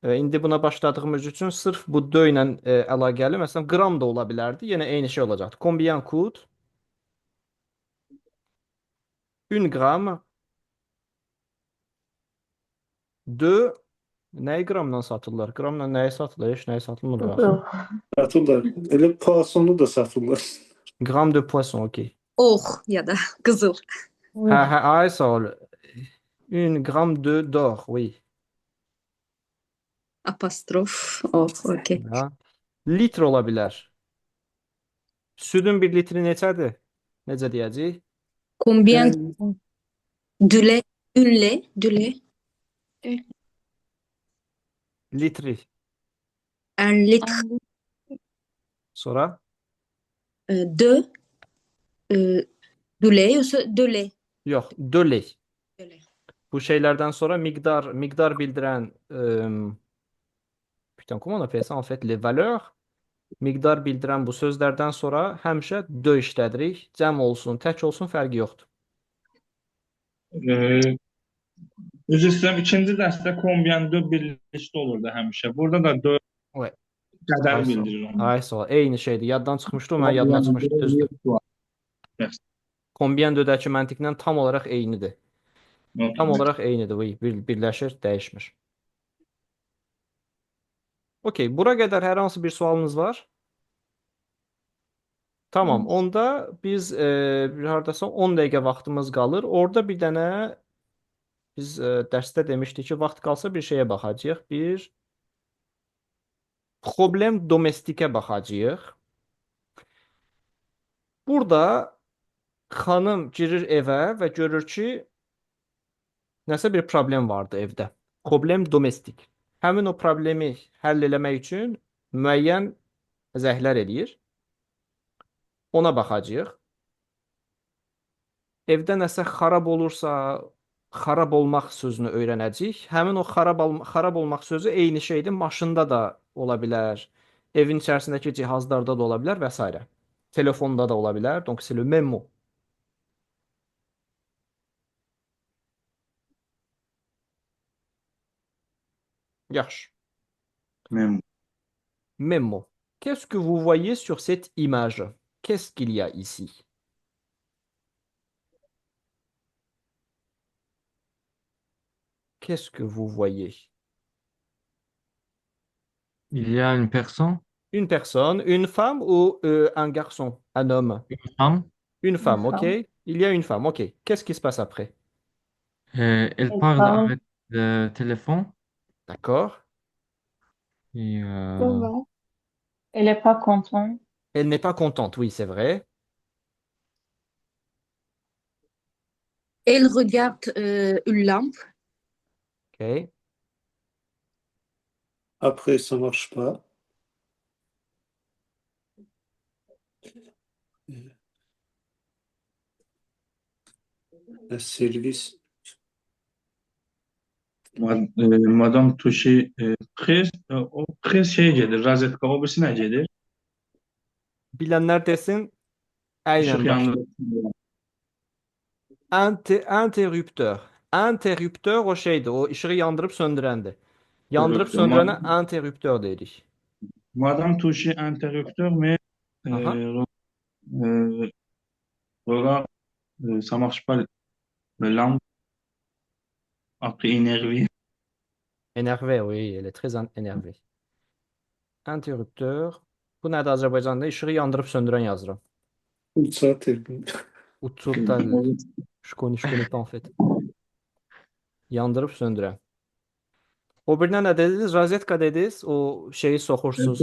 İndi buna başladığımız üçün sırf bu de ilə əlaqəli, məsələn, qram da ola bilərdi. Yenə eyni şey olacaqdı. Combien coûte 1 gramme de nəyi qramla satırlar? Qramla nəyi satırlar? Heç nəyi satılmır axı. Satırlar. Elə poassonu da satırlar. Gram de poisson, okey. Ox ya da qızıl. Hə, ay sağ ol. 1 gramme de d'or, oui. Apostrof. Ox, okey. Ya. Litr ola bilər. Südün 1 litri neçədir? Necə deyəcəyik? Combien de lait? Un lait? De lait? Litri. Un litre Sonra de de lait yoxsa de lait? yox, de lait. De lait. Bu şeylərdən sonra miqdar bildirən putain, comment on appelle ça en fait? Les valeurs. Miqdar bildirən bu sözlərdən sonra həmişə de işlədirik. Cəm olsun, tək olsun, fərqi yoxdur. Üzr istəyirəm, ikinci dərsdə combien de birlikdə olurdu həmişə. Burada da 4 Ouais. qədər Ay sağ ol. bildirir onu. Ay sağ ol. Eyni şeydir. Yaddan çıxmışdı, o mən yaddan çıxmışdı, düzdür. Combien de-dəki məntiqlə tam olaraq eynidir. Tam olaraq eynidir, oui. Birləşir, dəyişmir. Okey, bura qədər hər hansı bir sualınız var? Tamam, onda biz hardasa 10 dəqiqə vaxtımız qalır. Orada bir dənə biz dərsdə demişdik ki, vaxt qalsa bir şeyə baxacağıq. Bir problem domestikə baxacağıq. Burada xanım girir evə və görür ki, nəsə bir problem vardı evdə. Problem domestik. Həmin o problemi həll eləmək üçün müəyyən zəhlər eləyir. Ona baxacağıq. Evdə nəsə xarab olursa, xarab olmaq sözünü öyrənəcəyik. Həmin o xarab olmaq sözü eyni şeydir. Maşında da ola bilər, evin içərisindəki cihazlarda da ola bilər və s. Telefonda da ola bilər. Donc c'est le même mot. Yaxşı. Memnun. Même mot. Qu'est-ce que vous voyez sur cette image? Qu'est-ce qu'il y a ici? Qu'est-ce que vous voyez? Il y a une personne. Une personne, une femme ou un garçon, un homme? Une femme. Une Une femme, ok. femme. Il y a une femme, ok. Qu'est-ce qui se passe après? Elle Elle parle parle. avec le téléphone. D'accord. Et, Elle n'est pas contente. Elle n'est pas contente, oui, c'est vrai. Elle regarde une lampe. Ok. Après, ça marche pas. Un service. Madam Tuşi o prez şey gelir, rozetka, o birisi nə gedir? Bilenler desin, İşıq aynen başla. yanır. Interrupteur. Interrupteur o şeydi, o ışığı yandırıp söndürendi. Yandırıp Interrupteur. söndürene interrupteur dedik. Madam Tuşi interrupteur, mais Aha. voilà, ça marche pas. La lampe après énervé. Énervé, oui, elle est très énervée. Interrupteur. Bu nədir Azərbaycanda? İşığı yandırıb söndürən yazıram. Uçağı termin. Uçurtda şkoni en fait. Yandırıb söndürən. O birinə nə dediniz? Rozetka dediniz. O şeyi soxursunuz.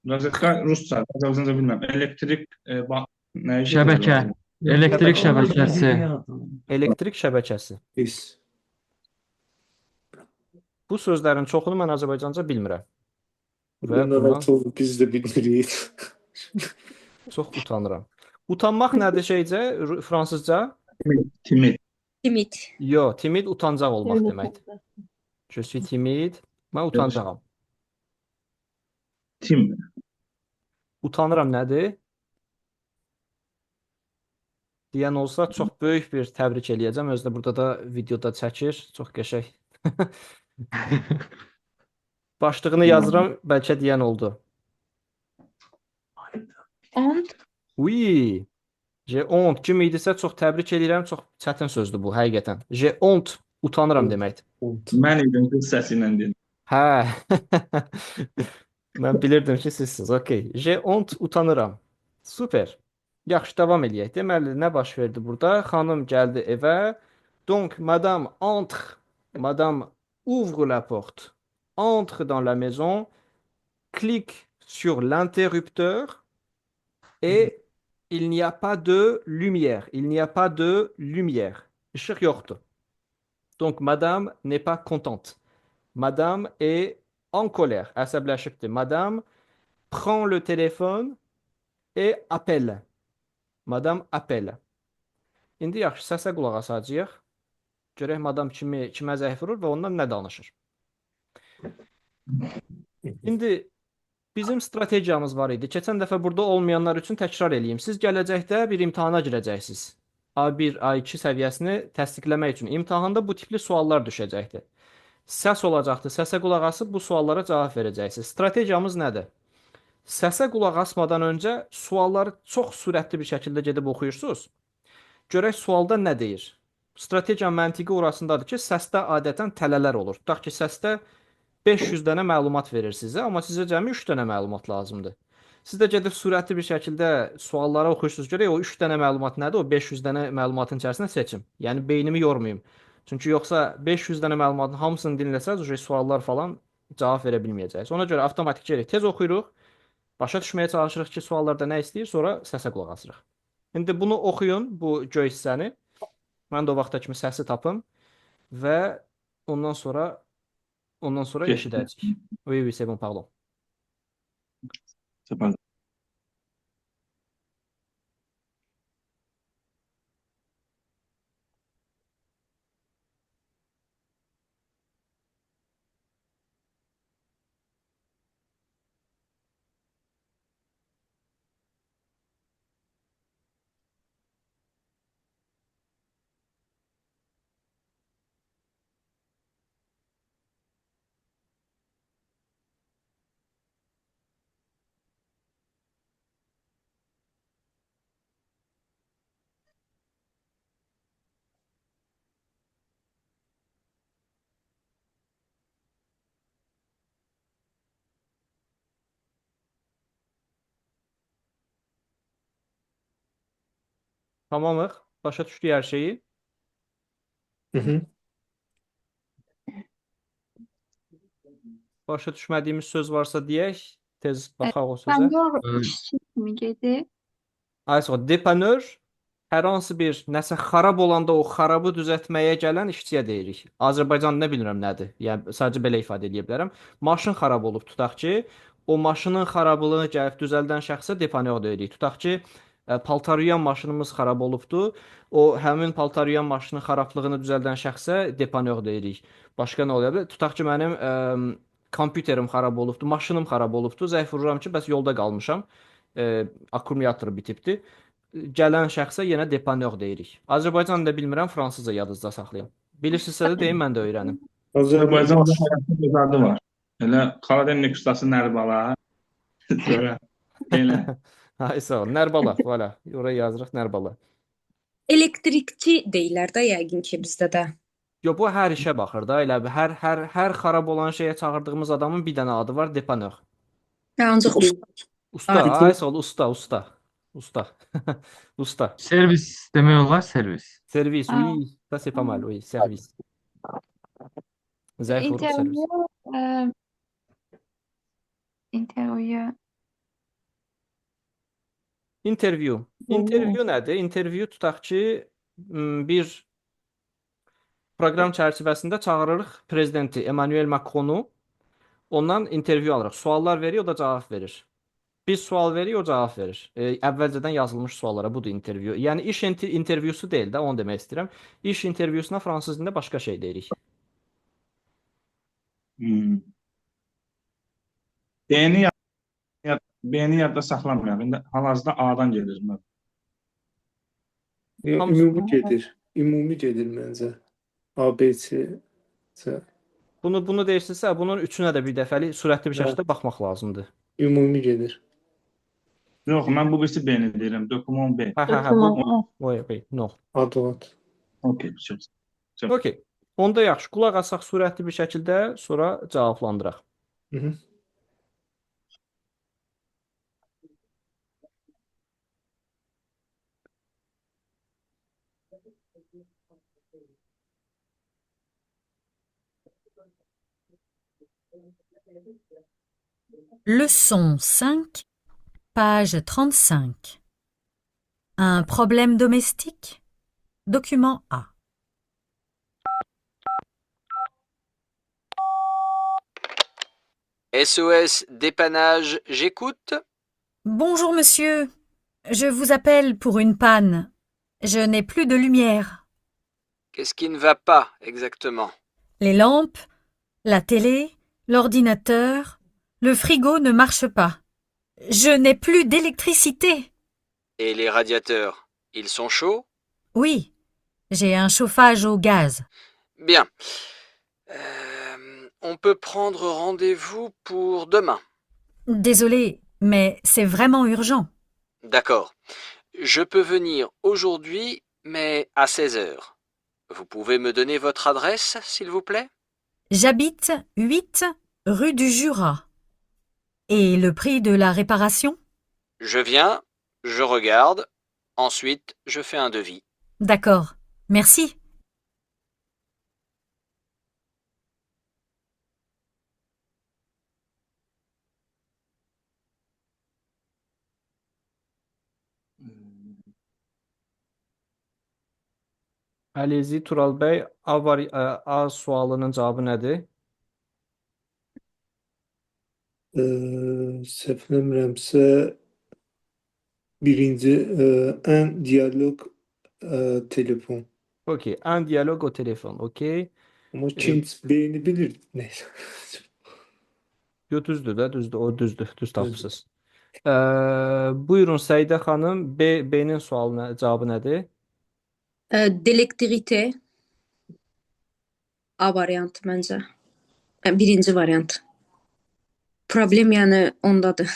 Rozetka Rusça, Azərbaycanca bilməm. Elektrik nə gedir şəbəkə. lazım? Elektrik Şəbəkə. şəbəkəsi. Elektrik şəbəkəsi. Biz. Bu sözlərin çoxunu mən Azərbaycanca bilmirəm. Və bundan Narahat oldu, biz de bilmeliyiz. çox utanıram. Utanmaq nədir şeycə? Fransızca? Timid. Timid. Yo, timid utancaq olmaq Elle deməkdir. Je suis timide. Mən utancağam. Tim. Utanıram nədir? Deyən olsa çox böyük bir təbrik eləyəcəm. Özü də burada da videoda çəkir. Çox qəşəng. Başlığını yazıram, bəlkə deyən oldu. Honte. Oui. J'ai honte. Kim idisə çox təbrik eləyirəm. Çox çətin sözdür bu, həqiqətən. J'ai honte. Utanıram deməkdir. Mən idim qız səsi ilə dedim. Hə. Mən bilirdim ki, sizsiniz. Okay. J'ai honte, utanıram. Super. Yaxşı, davam eləyək. Deməli, nə baş verdi burada? Xanım gəldi evə. Donc, madame entre. Madame ouvre la porte. Entre dans la maison. Clique sur l'interrupteur. Et il n'y a pas de lumière. Il n'y a pas de lumière. Işıq yoxdur. Donc, madame n'est pas contente. Madame est en colère. Əsəbləşibdir. Madame prend le téléphone et appelle. Madame appelle. İndi yaxşı, səsə qulaq asacağıq. Görək madam kimə zəng vurur və ondan nə danışır. İndi bizim strategiyamız var idi. Keçən dəfə burada olmayanlar üçün təkrar eləyim. Siz gələcəkdə bir imtahana girəcəksiniz. A1, A2 səviyyəsini təsdiqləmək üçün imtahanda bu tipli suallar düşəcəkdir. Səs olacaqdır. Səsə qulaq asıb bu suallara cavab verəcəksiniz. Strategiyamız nədir? Səsə qulaq asmadan öncə sualları çox sürətli bir şəkildə gedib oxuyursunuz. Görək sualda nə deyir? Strategiya məntiqi orasındadır ki, səsdə adətən tələlər olur. Tutaq ki, səsdə 500 dənə məlumat verir sizə, amma sizə cəmi 3 dənə məlumat lazımdır. Siz də gedib sürətli bir şəkildə sualları oxuyursunuz. Görək o 3 dənə məlumat nədir? O 500 dənə məlumatın içərisində seçim. Yəni beynimi yormayım. Çünki yoxsa 500 dənə məlumatın hamısını dinləsəz, suallar falan cavab verə bilməyəcəksiniz. Ona görə avtomatik gəlir. Tez oxuyuruq. Başa düşməyə çalışırıq ki, suallarda nə istəyir, sonra səsə qulaq asırıq. İndi bunu oxuyun, bu göy hissəni. Mən də o vaxta kimi səsi tapım və ondan sonra Getdi. eşidəcəyik. Oui, oui, c'est bon, pardon. C'est pas Tamamıq. Başa düşdük hər şeyi. Hı hı. Başa düşmədiyimiz söz varsa deyək, tez baxaq o sözə. Panyor Ee, işçi kimi gedir. Ayso, depanör hər hansı bir nəsə xarab olanda o xarabı düzəltməyə gələn işçiyə deyirik. Azərbaycan nə bilmirəm nədir. Yəni sadəcə belə ifadə edə bilərəm. Maşın xarab olub tutaq ki, o maşının xarablığını gəlib düzəldən şəxsə depanör deyirik. Tutaq ki, paltar yuyan maşınımız xarab olubdu. O həmin paltar yuyan maşının xarablığını düzəldən şəxsə depanör deyirik. Başqa nə ola bilər? Tutaq ki, mənim kompüterim xarab olubdu, maşınım xarab olubdu. Zəng vururam ki, bəs yolda qalmışam. Akkumulyator bitibdi. Gələn şəxsə yenə depanör deyirik. Azərbaycan da bilmirəm, fransızca yadınızda saxlayın. Bilirsinizsə də deyin, mən də öyrənim. Azərbaycanda həyatın bir adı var. Elə Karadeniz ustası Nərbala. Sonra elə. Ay sağ ol. Nərbala, voilà. Oraya yazırıq Nərbala. Elektrikçi deyirlər də yəqin ki bizdə də. Yo, bu hər işə baxır da. Elə hər xarab olan şeyə çağırdığımız adamın bir dənə adı var, depanör. Ancaq usta. Usta, Aydın. ay sağ ol, usta. Usta. servis demək olar, servis. Servis, Aa. oui. Ça c'est pas mal, oui, servis. Zəng vurub servis. Interior, interior. Interview. Interview nədir? Interview tutaq ki, bir proqram çərçivəsində çağırırıq prezidenti Emmanuel Macronu. Ondan interview alırıq. Suallar verir, o da cavab verir. Biz sual veririk, o cavab verir. Əvvəlcədən yazılmış suallara budur interview. Yəni iş intervyusu deyil də, onu demək istəyirəm. İş intervyusuna fransız dilində başqa şey deyirik. B-ni yadda saxlamayaq. İndi hal-hazırda A-dan gedir. Ya, Hamısı- ümumi gedir. Ümumi gedir məncə. A, B, C, C. Bunu deyirsinizsə, bunun üçünə də bir dəfəlik sürətli bir şəkildə baxmaq lazımdır. Ümumi gedir. Yox, mən bu birisi B-ni deyirəm. Document B. Hə, bu. Oy, no. Advat. Okey, çox. Okay. Onda yaxşı, qulaq asaq sürətli bir şəkildə, sonra cavablandıraq. Hı hı. Leçon 5, page 35. Un problème domestique? Document A. SOS dépannage, j'écoute. Bonjour monsieur, je vous appelle pour une panne. Je n'ai plus de lumière. Qu'est-ce qui ne va pas exactement? Les lampes, la télé, l'ordinateur, le frigo ne marchent pas. Je n'ai plus d'électricité. Et les radiateurs, ils sont chauds? Oui, j'ai un chauffage au gaz. Bien. On peut prendre rendez-vous pour demain. Désolé, mais c'est vraiment urgent. D'accord. Je peux venir aujourd'hui, mais à 16 heures. Vous pouvez me donner votre adresse, s'il vous plaît? J'habite 8 rue du Jura. Et le prix de la réparation? Je viens, je regarde, ensuite je fais un devis. D'accord, merci. Əlizi Tural bəy, A sualının cavabı nədir? Səhv eləmirəmsə birinci ən diyaloq telefon. Okay. Un dialogue au telefon. Okay. Amma ikinci B-ni bilir. Neyse. Yo, düzdür də, düzdür. O düzdür. Düz tapırsınız. Buyurun Səidə xanım, B-nin cavabı nədir? Delektrite. A variantı məncə. Birinci variant. Problem yəni ondadır.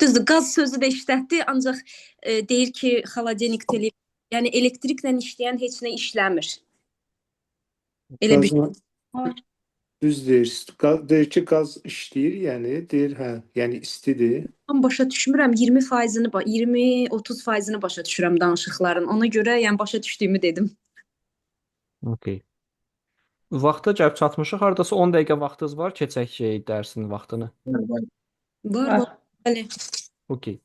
Düzdür, qaz sözü də işlətdi, ancaq deyir ki, xaladenik telefon, yəni elektriklə işləyən heç nə işləmir. Elə bir Düz deyir. Deyir ki, qaz işləyir, yəni deyir, hə, yəni istidir. Tam başa düşmürəm 20%-ni, 20-30%-ni başa düşürəm danışıqların. Ona görə yəni başa düşdüyümü dedim. Okey. Vaxta gəlib çatmışıq. Hardasa 10 dəqiqə vaxtınız var. Keçək dərsin vaxtını. Var, Var. bəli. Okey.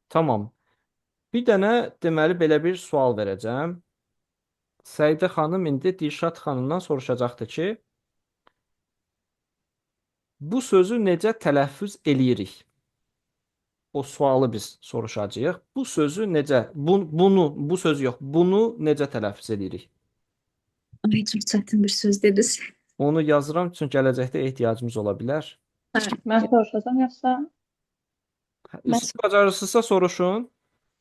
Tamam. Bir dənə deməli belə bir sual verəcəm. Səidə xanım indi Dilşad xanımdan soruşacaqdı ki, bu sözü necə tələffüz eləyirik? O sualı biz soruşacağıq. Bu sözü necə, bu sözü yox, bunu necə tələffüz eləyirik? Ay, çox çətin bir söz dediniz. Onu yazıram çünki gələcəkdə ehtiyacımız ola bilər. Mən soruşacağam yoxsa? Siz bacarırsınızsa soruşun.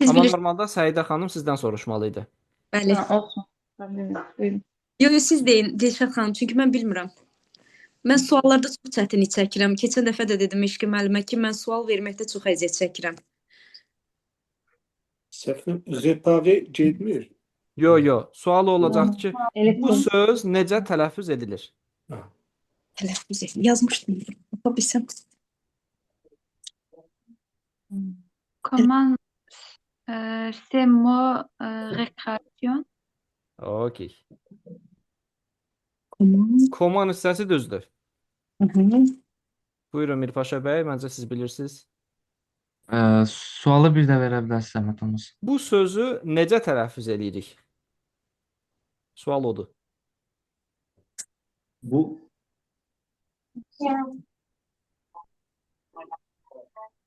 Siz Amma bilirsiniz. normalda Səidə xanım sizdən soruşmalı idi. Bəli. Ha, olsun. Problem yox. Buyurun. Yo, siz deyin Dilşad xanım, çünki mən bilmirəm. Mən suallarda çox çətinlik çəkirəm. Keçən dəfə də dedim Eşqi müəllimə ki, mən sual verməkdə çox əziyyət çəkirəm. Səhvim, repare getmir. Yo, sual olacaqdı ki, bu Elektron. söz necə tələffüz edilir? Tələffüz edin. Yazmışdım. Tapa bilsəm. Comment ces mots récréation? Okey. Comment? Koman hissəsi düzdür. Hı-hı. Buyurun Mirpaşa bəy, məncə siz bilirsiniz. Sualı bir də verə bilərsiniz, zəhmət olmasa. Bu sözü necə tələffüz edirik? Sual odur. Bu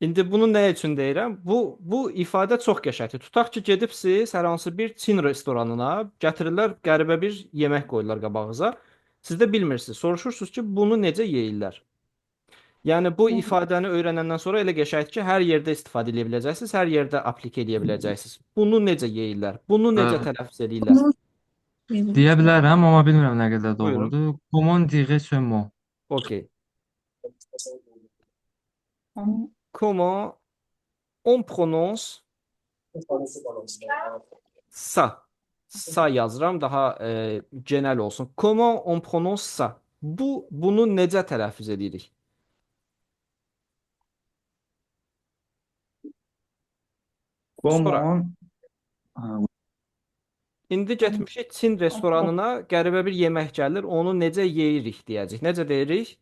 İndi bunu nə üçün deyirəm? Bu ifadə çox qəşəngdir. Tutaq ki, gedibsiz hər hansı bir Çin restoranına, gətirirlər qəribə bir yemək qoyurlar qabağınıza. Siz də bilmirsiniz. Soruşursunuz ki, bunu necə yeyirlər? Yəni bu ifadəni öyrənəndən sonra elə qəşəngdir ki, hər yerdə istifadə edə biləcəksiniz, hər yerdə aplikə edə biləcəksiniz. Bunu necə yeyirlər? Bunu necə tələffüz edirlər? Deyə bilərəm, amma bilmirəm nə qədər Buyurun. doğrudur. Comment dirait ce mot? Okey. Tamam. Comment on prononce ça? Ça yazıram daha genel olsun. Comment on prononce ça? Bunu necə tələffüz edirik? Sonra Comment Ha, indi getmişik Çin restoranına, qəribə bir yemək gəlir, onu necə yeyirik deyəcək. Necə deyirik?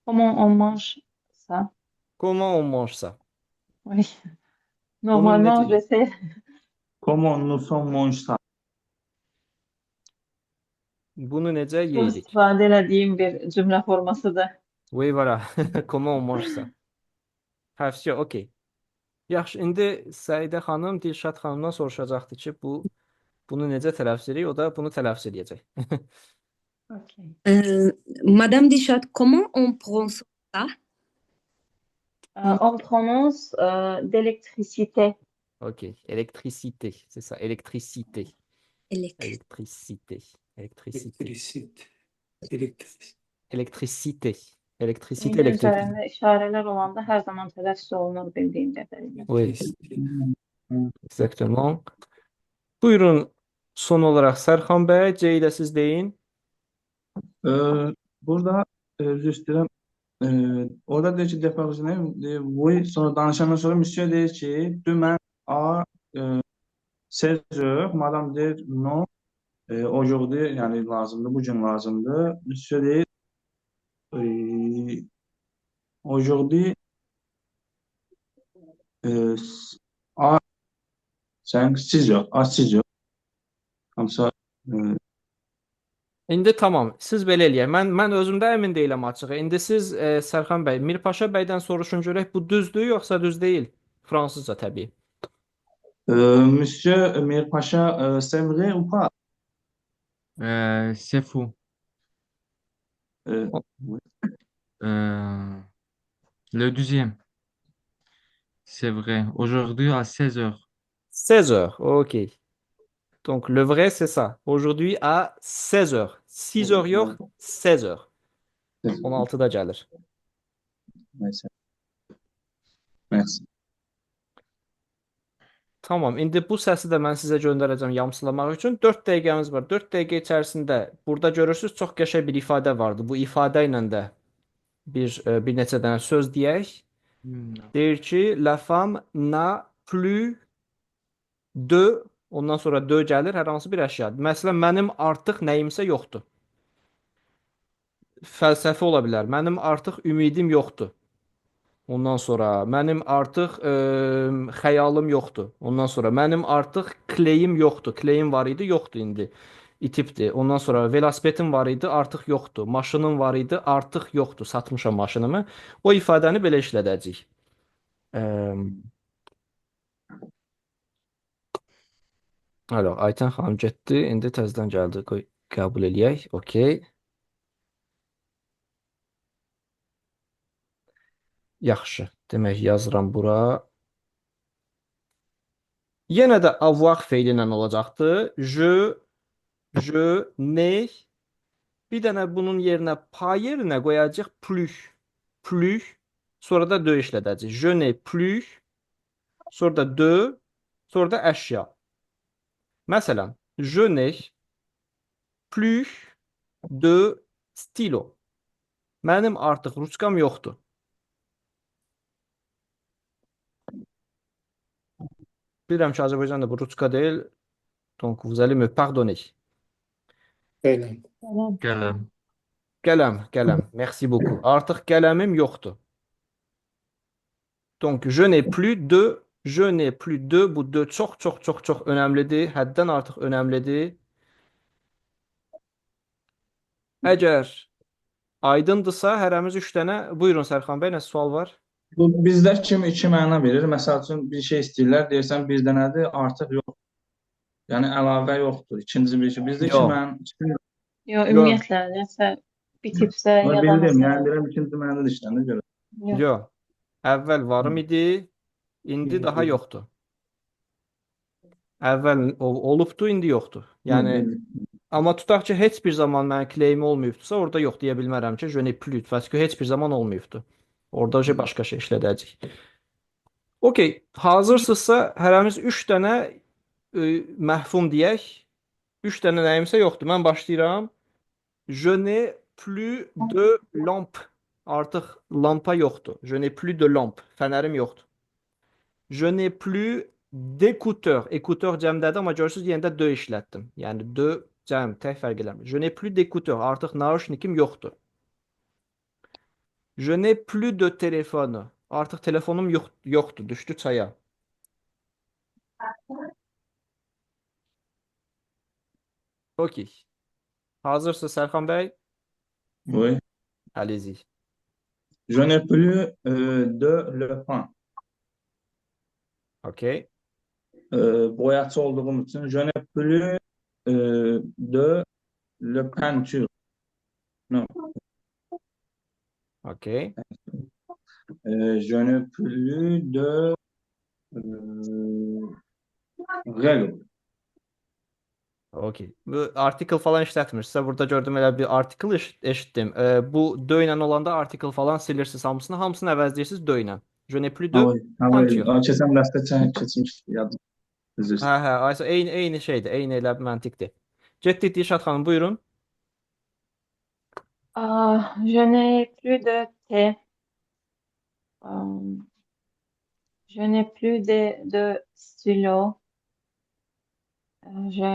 Comment on mange ça? Comment on mange ça? Oui. Bunu Normalement, necə? j'essaie. comment nous sommes mangés. Bunu necə Çox yeyirik? istifadə etdiyim bir cümlə formasıdır. Oui, voilà. Comment on mange ça? Hə, okey. Yaxşı, indi Səidə xanım Dilşad xanımdan soruşacaqdı ki, bunu necə tələffüz edirik? O da bunu tələffüz edəcək. Okay. Madame Dilşad, comment on prononce ça? On prononce d'électricité. Okey. Électricité, c'est ça. Électricité. Elektrik. Électricité. Électricité. Elektrisit. Elektrik. Électricité. Électricité, Eyni elektrik. üzərində işarələr olanda hər zaman tələffüz olunur bildiyim qədərilə. Oui, exactement. Buyurun, son olaraq Sərxan bəy, C-də siz deyin. Burada üzr istəyirəm. Orada deyir ki, defansiyonu bu sonra danışandan sonra monsieur deyir ki, dümən a 16 heures, madame deyir non, aujourd'hui yəni lazımdır, bu gün lazımdır. Monsieur deyir aujourd'hui a 6 heures, a 6 heures. Comme ça, İndi tamam, siz belə eləyək. Mən özümdə əmin deyiləm açığı. İndi siz Sərxan bəy, Mirpaşa bəydən soruşun görək bu düzdür yoxsa düz deyil? Fransızca təbii. Monsieur Mirpaşa, c'est vrai ou pas? C'est fou. Oui. Le deuxième. C'est vrai. Aujourd'hui à 16 heures. 16 heures, ok. Donc le vrai c'est ça. Aujourd'hui à 16 heures. 6 heures yox, 16 heures. 16-da gəlir. Neyse. Merci. Tamam, indi bu səsi də mən sizə göndərəcəm yamsılamaq üçün. 4 dəqiqəmiz var. 4 dəqiqə içərisində burada görürsüz çox qəşəng bir ifadə vardı. Bu ifadə ilə də bir neçə dənə söz deyək. Deyir ki, la femme n'a plus de, ondan sonra de gəlir hər hansı bir əşya. Məsələn, mənim artıq nəyimsə yoxdur. Fəlsəfi ola bilər. Mənim artıq ümidim yoxdur. Ondan sonra mənim artıq xəyalım yoxdur. Ondan sonra mənim artıq kleyim yoxdur. Kleyim var idi, yoxdur indi. İtibdir. Ondan sonra velosipedim var idi, artıq yoxdur. Maşınım var idi, artıq yoxdur. Satmışam maşınımı. O ifadəni belə işlədəcəyik. Alo, Aytən xanım getdi. İndi təzədən gəldi. Qoy qəbul eləyək. Okey. Yaxşı. Demək yazıram bura. Yenə də avoir feili ilə olacaqdı. Je, ne. Bir dənə bunun yerinə pa yerinə qoyacaq plus. Plus. Sonra da de işlədəcək. Je ne plus. Sonra da de. Sonra da əşya. Məsələn, je ne plus de stylo. Mənim artıq ruçkam yoxdur. Bilirəm ki, Azərbaycanda bu ruçka deyil. Donc, vous allez me pardonner. Qələm. Qələm. Qələm. Merci beaucoup. Artıq qələmim yoxdur. Donc, je n'ai plus de, bu de çox önəmlidir. Həddən artıq önəmlidir. Əgər aydındırsa, hərəmiz 3 dənə. Buyurun Sərxan bəy, nə sual var? Bu bizdə kimi iki məna verir. Məsəl üçün bir şey istəyirlər, deyirsən bir dənədir, artıq yox. Yəni əlavə yoxdur. İkinci bir şey. Bizdə iki Yox. məna. Yox, ümumiyyətlə nəsə bitibsə ya da Bildim, məsələn. yəni deyirəm ikinci məna da işlənir görə. Yox. Əvvəl varım idi, indi daha yoxdur. Əvvəl olubdu, indi yoxdur. Yəni, amma tutaq ki, heç bir zaman mənim kleyim olmayıbdırsa, orada yox deyə bilmərəm ki, je n'ai plus, parce que heç bir zaman olmayıbdır. Orada başqa şey işlədəcək. Okey, hazırsınızsa hərəmiz 3 dənə məhfum deyək. 3 dənə nəyimsə yoxdur. Mən başlayıram. Je n'ai plus de lampe. Artıq lampa yoxdur. Je n'ai plus de lampe. Fənərim yoxdur. Je n'ai plus d'écouteur. Écouteur cəmdədir, amma görürsünüz yenə də de işlətdim. Yəni de cəm, tək fərq eləmir. Je n'ai plus d'écouteur. Artıq nauşnikim yoxdur. Je n'ai plus de téléphone. Artıq telefonum yoxdur, düşdü çaya. Okey. Hazırsınız Sərxan bəy? Oui. Allez-y. Je n'ai plus de le pain. Okey. Boyacı olduğum için je n'ai plus de le peinture. Non. Okey. Je n'ai plus de règle. Okey. Bu article falan işlətmirsə, burada gördüm elə bir article eşitdim. Bu de ilə olanda article falan silirsiniz hamısını. Hamısını əvəzləyirsiniz de ilə. Je n'ai plus de peinture. Keçən dərsdə keçmişdi yadım. Üzr Hə, aysa eyni şeydir, eyni elə bir məntiqdir. Getdik Dilşad xanım, buyurun. Je n'ai plus de thé. Je n'ai plus de stylo. Je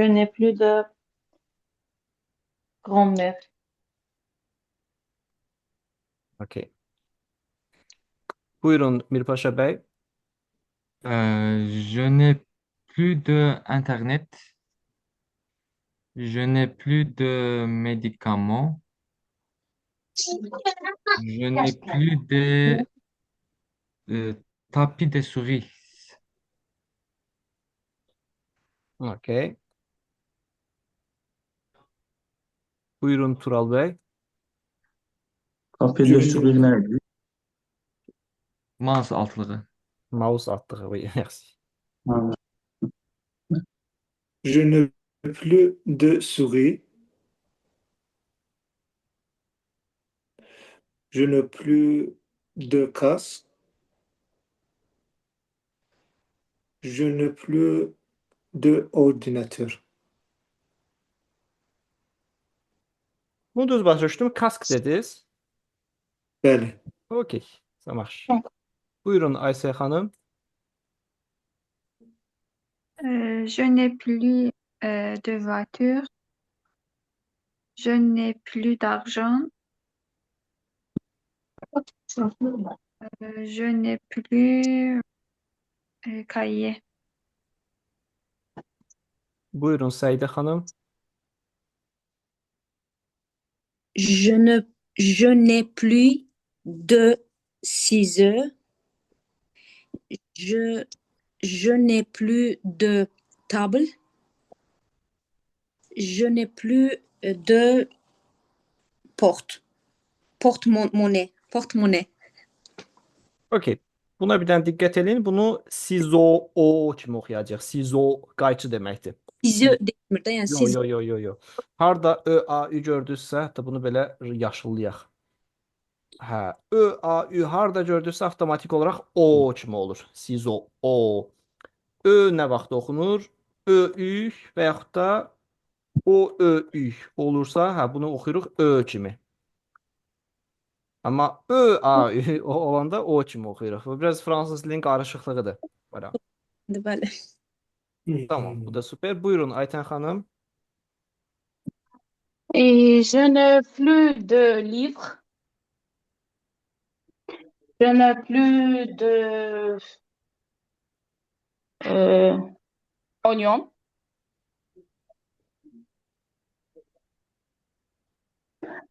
n'ai plus de grand-mère. Okey. Buyurun Mirpaşa bəy. Je n'ai plus de Internet. Je n'ai plus de médicaments. Je n'ai plus de tapis de souris. Okey. Buyurun Tural bəy. Kapıyla sürür nerede? Mouse altlığı. Mouse atdığı, oui, merci. Je n'ai plus de souris. Je n'ai plus de casque. Je n'ai plus de ordinateur. Bunu düz başa düşdüm. Kask dediniz. Bəli. Okey. Ça marche. Buyurun Aysel xanım. Je n'ai plus de voiture. Je n'ai plus d'argent. Je n'ai plus cahier. Buyurun Səidə xanım. Je n'ai plus de ciseaux. Je n'ai plus de table. Je n'ai plus de porte-monnaie. Porte-monnaie. Okey. Buna bir dənə diqqət edin. Bunu sizo o kimi oxuyacağıq. Sizo qayçı deməkdir. Ciseaux deyilmir də, yəni Yo ciseaux. yo yo yo yo. Harda ö a ü gördünüzsə, hətta bunu belə yaşıllayaq. Hə, ö a ü harda gördünüzsə avtomatik olaraq o kimi olur. Sizo o. Ö nə vaxt oxunur? Ö ü və yaxud da o ö ü olursa, hə bunu oxuyuruq ö kimi. Amma ö a ü olanda o kimi oxuyuruq. Bu biraz fransız dilinin qarışıqlığıdır. Belə. Bəli. Tamam, bu da süper. Buyurun Ayten xanım. Et je n'ai plus de livres. Je n'ai plus de oignons.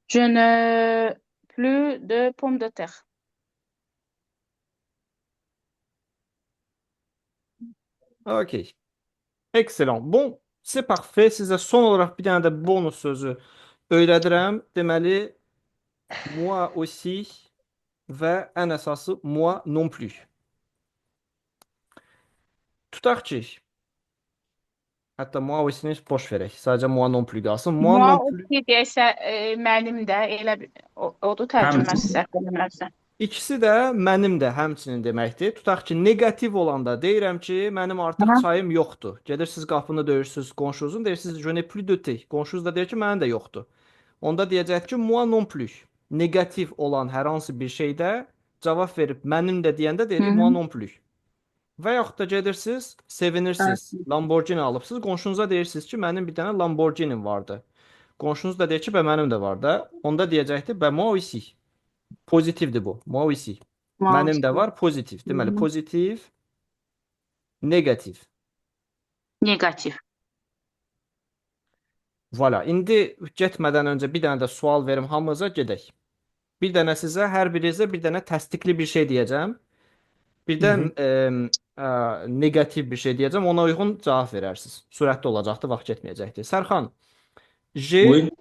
Je n'ai plus de pommes de terre. Okey. Excellent. Bon, c'est parfait. Sizə son olaraq bir dənə də bonus sözü öyrədirəm. Deməli, moi aussi və ən əsası moi non plus. Tutaq ki, hətta moi aussi-ni boş verək. Sadəcə moi non plus qalsın. Moi Moi non plus. aussi desə mənim də elə odur tərcüməsi səhv eləmirəmsə. İkisi də mənim də həmçinin deməkdir. Tutaq ki, negativ olanda deyirəm ki, mənim artıq Aha. çayım yoxdur. Gedirsiniz qapını döyürsüz qonşunuzun, deyirsiniz je n'ai plus de thé. Qonşunuz da deyir ki, mənim də yoxdur. Onda deyəcək ki, moi non plus. Negativ olan hər hansı bir şeydə cavab verib mənim də deyəndə deyirik moi non plus. Və yaxud da gedirsiniz, sevinirsiniz, Lamborghini alıbsınız, qonşunuza deyirsiniz ki, mənim bir dənə Lamborghini vardı. Qonşunuz da deyir ki, bə mənim də var da. Onda deyəcəkdir, bə moi aussi. Pozitivdir bu. Moi aussi. Mənim də var pozitiv. Deməli, pozitiv, negativ. Negativ. Voilà. İndi getmədən öncə bir dənə də sual verim hamınıza, gedək. Bir dənə sizə, hər birinizə bir dənə təsdiqli bir şey deyəcəm. Bir də negativ bir şey deyəcəm. Ona uyğun cavab verərsiniz. Sürətli olacaqdır, vaxt getməyəcəkdir. Sərxan, Oui.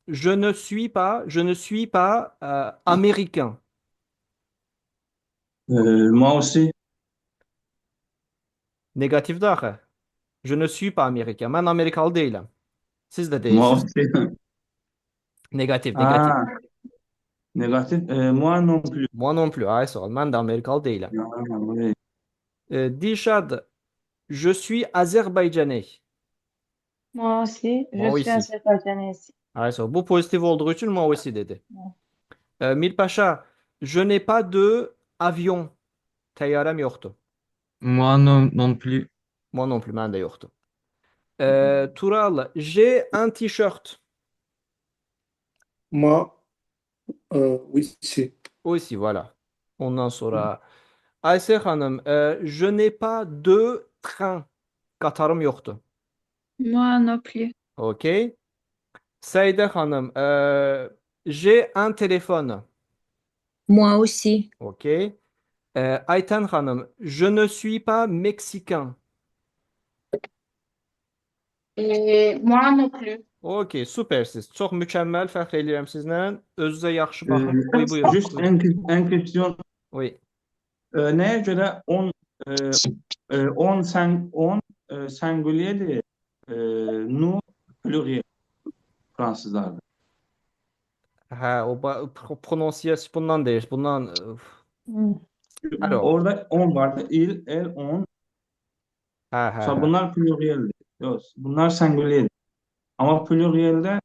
je ne suis pas américain. Moi aussi. Negativdir axı. Je ne suis pas américain. Mən Amerikalı deyiləm. Siz də Moi deyilsiniz. aussi. Negativ, Ah, negativ. négatif. Moi non plus. Moi non plus. Ay sual. Mən də Amerikalı deyiləm. Ah, oui. Dilşad, je suis azerbaycanais. Moi aussi, je Moi suis aussi. azerbaïdjanaise. Ay sual. Bu pozitiv olduğu üçün moi aussi dedi. Mirpaşa, je n'ai pas de avion. Təyyarəm yoxdur. Moi non plus. Moi non plus, mən də yoxdur. Tural, j'ai un t-shirt. Moi aussi. Aussi, voilà. Ondan sonra Aysel xanım, je n'ai pas de train. Qatarım yoxdur. Moi non plus. OK. Səidə xanım, j'ai un téléphone. Moi aussi. OK. Ayten xanım, je ne suis pas mexicain. Moi non plus. OK, süpersiz. Çox mükəmməl, fəxr edirəm sizlə. Özünüzə yaxşı baxın. Oui, buyurun. Juste un question. Oui. Neye göre 10 singulier nu pluriel Fransızlarda. Hə, o pronunsiyası bundan deyir. Bundan Alors, Orada on vardı. Il, el, on. hə, hə, Sonra hə. bunlar plurieldir. Yox, bunlar singulyerdir. Amma plurieldə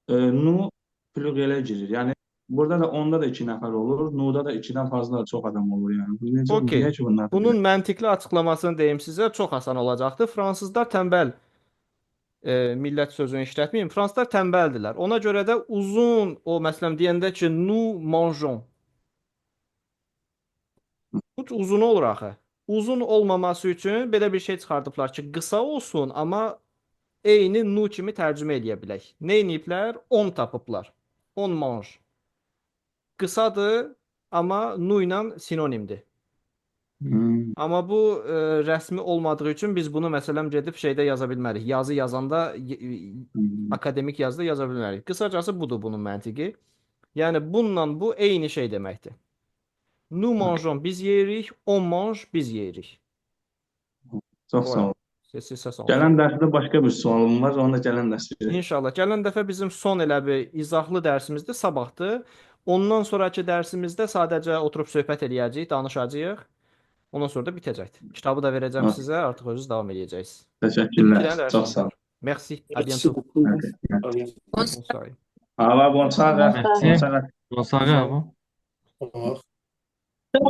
nu pluriele girir. Yəni burada da onda da iki nəfər olur. Nu'da da ikidən fazla çox adam olur yəni. Bu necə Okey. niyə ki bunlar? Bunun məntiqli açıqlamasını deyim sizə, çox asan olacaqdır. Fransızlar tənbəl millət sözünü işlətməyim. Fransızlar tənbəldilər. Ona görə də uzun o məsələn deyəndə ki, nous mangeons. Bu uzun olur axı. Uzun olmaması üçün belə bir şey çıxardıblar ki, qısa olsun, amma eyni nu kimi tərcümə edə bilək. Nə ediblər? On tapıblar. On mange. Qısadır, amma nu ilə sinonimdir. Amma bu rəsmi olmadığı üçün biz bunu məsələn gedib şeydə yaza bilmərik. Yazı yazanda akademik yazıda yaza bilmərik. Qısacası budur bunun məntiqi. Yəni bununla bu eyni şey deməkdir. Nous mangeons biz yeyirik, on mange biz yeyirik. Çox sağ ol. Sessiz səs olsun. Gələn dərsdə başqa bir sualım var. Onu da gələn dərs verəcəm. İnşallah. Gələn dəfə bizim son elə bir izahlı dərsimizdir, sabahdır. Ondan sonraki dərsimizdə sadəcə oturub söhbət eləyəcəyik, danışacağıq. Ondan sonra da bitəcəkdir. Kitabı da verəcəm Ha. sizə, artıq özünüz davam edəcəksiniz. Təşəkkürlər. İki dənə Çox dərsimiz sağ ol. var. Merci. À Merci bientôt. beaucoup. Bonsoir. Hava bonsoir. Merci. Bonsoir. Bonsoir. Au revoir.